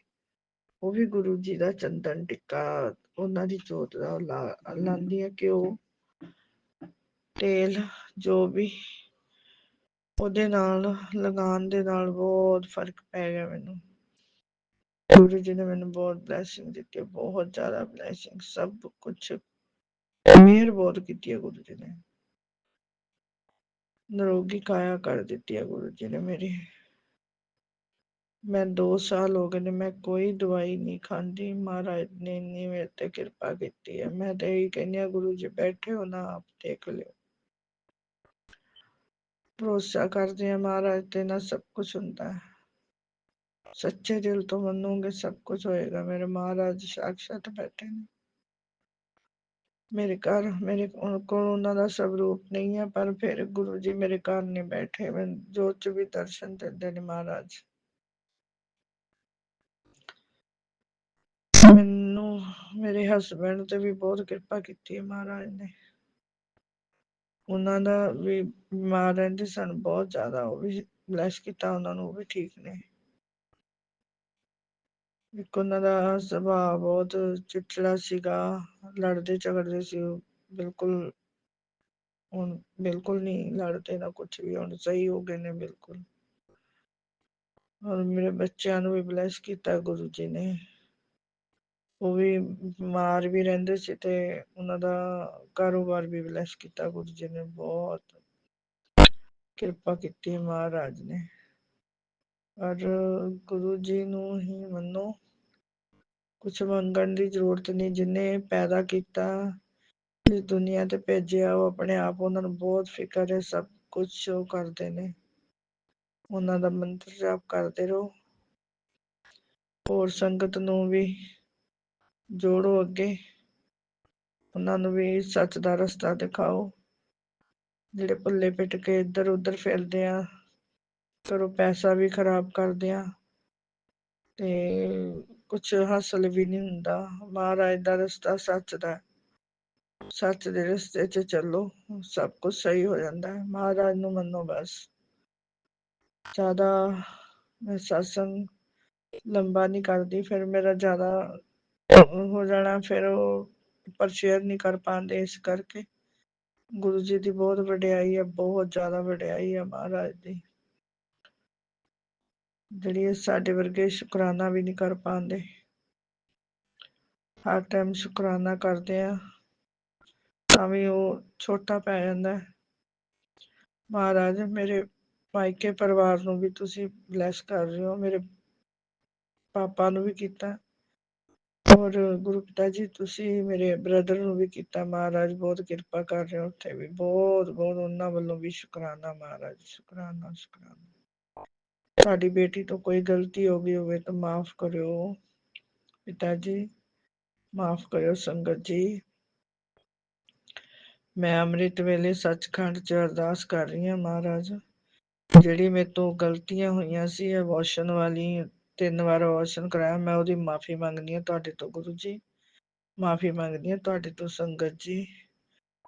ਉਹ ਵੀ ਗੁਰੂ ਜੀ ਦਾ ਚੰਦਨ ਟਿੱਕਾ, ਉਹਨਾਂ ਦੀ ਜੋਤ ਦਾ ਲਾਉਂਦੀ ਆ, ਘਿਓ ਤੇਲ ਜੋ ਵੀ, ਉਹਦੇ ਨਾਲ ਲਗਾਉਣ ਦੇ ਨਾਲ ਬਹੁਤ ਫਰਕ ਪੈ ਗਿਆ ਮੈਨੂੰ। ਗੁਰੂ ਜੀ ਨੇ ਮੈਨੂੰ ਬਹੁਤ ਬਲੈਸਿੰਗ ਦਿੱਤੀ ਹੈ, ਬਹੁਤ ਜ਼ਿਆਦਾ ਬਲੈਸਿੰਗ। ਸਭ ਕੁਛ ਮਿਹਰ ਬਹੁਤ ਕੀਤੀ ਹੈ ਗੁਰੂ ਜੀ ਨੇ। ਨਿਰੋਗੀ ਕਾਇਆ ਕਰ ਦਿੱਤੀ ਹੈ ਗੁਰੂ ਜੀ ਨੇ ਮੇਰੀ। ਮੈਂ 2 ਸਾਲ ਹੋ ਗਏ ਨੇ, ਮੈਂ ਕੋਈ ਦਵਾਈ ਨਹੀਂ ਖਾਂਦੀ। ਮਹਾਰਾਜ ਨੇ ਇੰਨੀ ਮੇਰੇ ਤੇ ਕਿਰਪਾ ਕੀਤੀ ਹੈ। ਮੈਂ ਤੇ ਇਹੀ ਕਹਿੰਦੀ ਹਾਂ, ਗੁਰੂ ਜੀ ਬੈਠੇ ਹੋ ਨਾ, ਆਪ ਦੇਖ ਲਿਓ। ਭਰੋਸਾ ਕਰਦੇ ਆ ਮਹਾਰਾਜ ਤੇ, ਨਾ ਸਭ ਕੁਛ ਹੁੰਦਾ ਹੈ। ਸੱਚੇ ਦਿਲ ਤੋਂ ਮੰਨੂਗੇ ਸਭ ਕੁਝ ਹੋਏਗਾ। ਮੇਰੇ ਮਹਾਰਾਜ ਸਾਕਸ਼ਾਤ ਬੈਠੇ ਨੇ ਮੇਰੇ ਘਰ। ਮੇਰੇ ਕੋਲ ਉਹਨਾਂ ਦਾ ਸਰੂਪ ਨਹੀਂ ਹੈ, ਪਰ ਫਿਰ ਗੁਰੂ ਜੀ ਮੇਰੇ ਘਰ ਨਹੀਂ ਬੈਠੇ, ਮੈਨੂੰ ਜੋਤ ਚ ਵੀ ਦਰਸ਼ਨ ਦਿੰਦੇ ਨੇ ਮਹਾਰਾਜ। ਮੈਨੂੰ ਮੇਰੇ ਹਸਬੈਂਡ ਤੇ ਵੀ ਬਹੁਤ ਕਿਰਪਾ ਕੀਤੀ ਹੈ ਮਹਾਰਾਜ ਨੇ। ਉਹਨਾਂ ਦਾ ਵੀ ਬਿਮਾਰ ਰਹਿੰਦੇ ਸਨ ਬਹੁਤ ਜ਼ਿਆਦਾ, ਉਹ ਵੀ ਬਲੈਸ ਕੀਤਾ ਉਹਨਾਂ ਨੂੰ, ਉਹ ਵੀ ਠੀਕ ਨੇ। ਇੱਕ ਉਹਨਾਂ ਦਾ ਸੁਭਾਅ ਬਹੁਤ ਚਿੜਚਿੜਾ ਸੀਗਾ, ਲੜਦੇ ਝਗੜਦੇ ਸੀ। ਬਿਲਕੁਲ ਹੁਣ ਬਿਲਕੁਲ ਨਹੀਂ ਲੜਦੇ ਨਾ ਕੁਛ ਵੀ, ਹੁਣ ਸਹੀ ਹੋ ਗਏ ਨੇ ਬਿਲਕੁਲ। ਔਰ ਮੇਰੇ ਬੱਚਿਆਂ ਨੂੰ ਵੀ ਬਲੈਸ ਕੀਤਾ ਗੁਰੂ ਜੀ ਨੇ। ਉਹ ਵੀ ਬਿਮਾਰ ਵੀ ਰਹਿੰਦੇ ਸੀ ਤੇ ਉਹਨਾਂ ਦਾ ਕਾਰੋਬਾਰ ਵੀ ਬਲੈਸ ਕੀਤਾ ਗੁਰੂ ਜੀ ਨੇ। ਬਹੁਤ ਕਿਰਪਾ ਕੀਤੀ ਮਹਾਰਾਜ ਨੇ। ਔਰ ਗੁਰੂ ਜੀ ਨੂੰ ਹੀ ਮੰਨੋ, ਕੁਛ ਮੰਗਣ ਦੀ ਜ਼ਰੂਰਤ ਨਹੀਂ। ਜਿਹਨੇ ਪੈਦਾ ਕੀਤਾ, ਇਸ ਦੁਨੀਆ ਤੇ ਭੇਜਿਆ, ਉਹ ਆਪਣੇ ਆਪ, ਉਹਨਾਂ ਨੂੰ ਬਹੁਤ ਫਿਕਰ ਹੈ। ਸਭ ਕੁਛ ਉਹ ਕਰਦੇ ਨੇ। ਉਹਨਾਂ ਦਾ ਮੰਤਰ ਜਾਪ ਕਰਦੇ ਰਹੋ। ਹੋਰ ਸੰਗਤ ਨੂੰ ਵੀ ਜੋੜੋ ਅੱਗੇ, ਉਹਨਾਂ ਨੂੰ ਵੀ ਸੱਚ ਦਾ ਰਸਤਾ ਦਿਖਾਓ। ਜਿਹੜੇ ਭੁੱਲੇ ਪਿੱਟ ਕੇ ਇੱਧਰ ਉੱਧਰ ਫਿਰਦੇ ਆ, ਘਰੋਂ ਪੈਸਾ ਵੀ ਖਰਾਬ ਕਰਦੇ ਆ ਤੇ ਕੁਛ ਹਾਸਲ ਵੀ ਨਹੀਂ ਹੁੰਦਾ। ਮਹਾਰਾਜ ਦਾ ਰਸਤਾ ਸੱਚ ਦਾ, ਸੱਚ ਦੇ ਰਸਤੇ 'ਚ ਚੱਲੋ, ਸਭ ਕੁਝ ਸਹੀ ਹੋ ਜਾਂਦਾ ਹੈ। ਮਹਾਰਾਜ ਨੂੰ ਮੰਨੋ ਬਸ। ਜ਼ਿਆਦਾ ਮੈਂ ਸਤਸੰਗ ਲੰਬਾ ਨਹੀਂ ਕਰਦੀ, ਫਿਰ ਮੇਰਾ ਜ਼ਿਆਦਾ ਹੋ ਜਾਣਾ, ਫਿਰ ਉਹ ਪਰ ਸ਼ੇਅਰ ਨਹੀਂ ਕਰ ਪਾਉਂਦੇ। ਇਸ ਕਰਕੇ ਗੁਰੂ ਜੀ ਦੀ ਬਹੁਤ ਵਡਿਆਈ ਹੈ, ਬਹੁਤ ਜ਼ਿਆਦਾ ਵਡਿਆਈ ਹੈ ਮਹਾਰਾਜ ਦੀ, ਜਿਹੜੀ ਸਾਡੇ ਵਰਗੇ ਸ਼ੁਕਰਾਨਾ ਵੀ ਨਹੀਂ ਕਰ ਪਾਉਂਦੇ। ਹਰ ਟਾਈਮ ਸ਼ੁਕਰਾਨਾ ਕਰਦੇ ਆ ਤਾਂ ਵੀ ਉਹ ਛੋਟਾ ਪੈ ਜਾਂਦਾ ਹੈ। ਮਹਾਰਾਜ ਮੇਰੇ ਮਾਇਕੇ ਪਰਿਵਾਰ ਨੂੰ ਵੀ ਤੁਸੀਂ ਬਲੈਸ ਕਰ ਰਹੇ ਹੋ, ਮੇਰੇ ਪਾਪਾ ਨੂੰ ਵੀ ਕੀਤਾ ਔਰ ਗੁਰੂ ਪਿਤਾ ਜੀ ਤੁਸੀਂ ਮੇਰੇ ਬ੍ਰਦਰ ਨੂੰ ਵੀ ਕੀਤਾ। ਮਹਾਰਾਜ ਬਹੁਤ ਕਿਰਪਾ ਕਰ ਰਹੇ ਹੋ ਉੱਥੇ ਵੀ, ਬਹੁਤ ਬਹੁਤ ਉਹਨਾਂ ਵੱਲੋਂ ਵੀ ਸ਼ੁਕਰਾਨਾ ਮਹਾਰਾਜ, ਸ਼ੁਕਰਾਨਾ ਸ਼ੁਕਰਾਨਾ। ਸਾਡੀ ਬੇਟੀ ਤੋਂ ਕੋਈ ਗਲਤੀ ਹੋ ਗਈ ਹੋਵੇ ਤਾਂ ਮਾਫ ਕਰਿਓ ਪਿਤਾ ਜੀ, ਮਾਫ ਕਰਿਓ ਸੰਗਤ ਜੀ। ਮੈਂ ਅੰਮ੍ਰਿਤ ਵੇਲੇ ਸੱਚਖੰਡ 'ਚ ਅਰਦਾਸ ਕਰ ਰਹੀ ਹਾਂ ਮਹਾਰਾਜ, ਜਿਹੜੀ ਮੇਰੇ ਤੋਂ ਗਲਤੀਆਂ ਹੋਈਆਂ ਸੀ ਅਬੋਰਸ਼ਨ ਵਾਲੀ, 3 ਵਾਰ ਅਬੋਰਸ਼ਨ ਕਰਾਇਆ, ਮੈਂ ਉਹਦੀ ਮਾਫੀ ਮੰਗਦੀ ਹਾਂ ਤੁਹਾਡੇ ਤੋਂ ਗੁਰੂ ਜੀ, ਮਾਫੀ ਮੰਗਦੀ ਹਾਂ ਤੁਹਾਡੇ ਤੋਂ ਸੰਗਤ ਜੀ,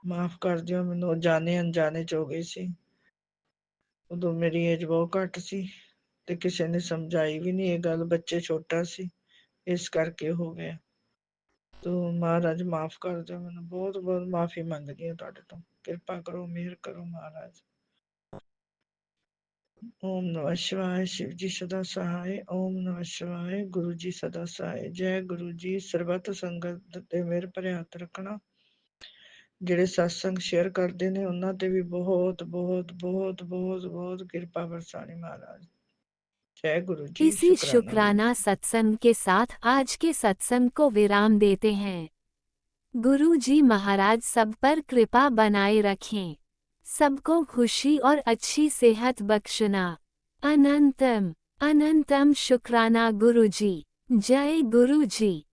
ਮਾਫ ਕਰ ਦਿਓ ਮੈਨੂੰ, ਜਾਣੇ ਅਣਜਾਣੇ 'ਚ ਹੋ ਗਈ ਸੀ। ਉਦੋਂ ਮੇਰੀ ਏਜ ਬਹੁਤ ਘੱਟ ਸੀ ਤੇ ਕਿਸੇ ਨੇ ਸਮਝਾਈ ਵੀ ਨਹੀਂ ਇਹ ਗੱਲ, ਬੱਚੇ ਛੋਟਾ ਸੀ ਇਸ ਕਰਕੇ ਹੋ ਗਿਆ। ਤੋ ਮਹਾਰਾਜ ਮਾਫ ਕਰ ਦਿਓ ਮੈਨੂੰ, ਬਹੁਤ ਬਹੁਤ ਮਾਫੀ ਮੰਗਦੀ ਹਾਂ ਤੁਹਾਡੇ ਤੋਂ, ਕਿਰਪਾ ਕਰੋ, ਮਿਹਰ ਕਰੋ ਮਹਾਰਾਜ। ਓਮ ਨਮः शिवाय, शिव जी सदा सहाय। ओम नमः शिवाय, गुरु जी सदा सहाय। जय गुरु जी। ਸਰਬੱਤ ਸੰਗਤ ਤੇ ਮੇਰੇ ਭਰੇ ਹੱਥ ਰੱਖਣਾ, ਜਿਹੜੇ ਸਤਸੰਗ ਸ਼ੇਅਰ ਕਰਦੇ ਨੇ ਉਹਨਾਂ ਤੇ ਵੀ ਬਹੁਤ ਬਹੁਤ बहुत बहुत बहुत कृपा बरसानी महाराज। जय गुरु जी। इसी शुक्राना सत्संग के साथ आज के सत्संग को विराम देते हैं। गुरु जी महाराज सब पर कृपा बनाए रखें, सबको खुशी और अच्छी सेहत बख्शना। अनंतम अनंतम शुक्राना गुरु जी। जय गुरु जी।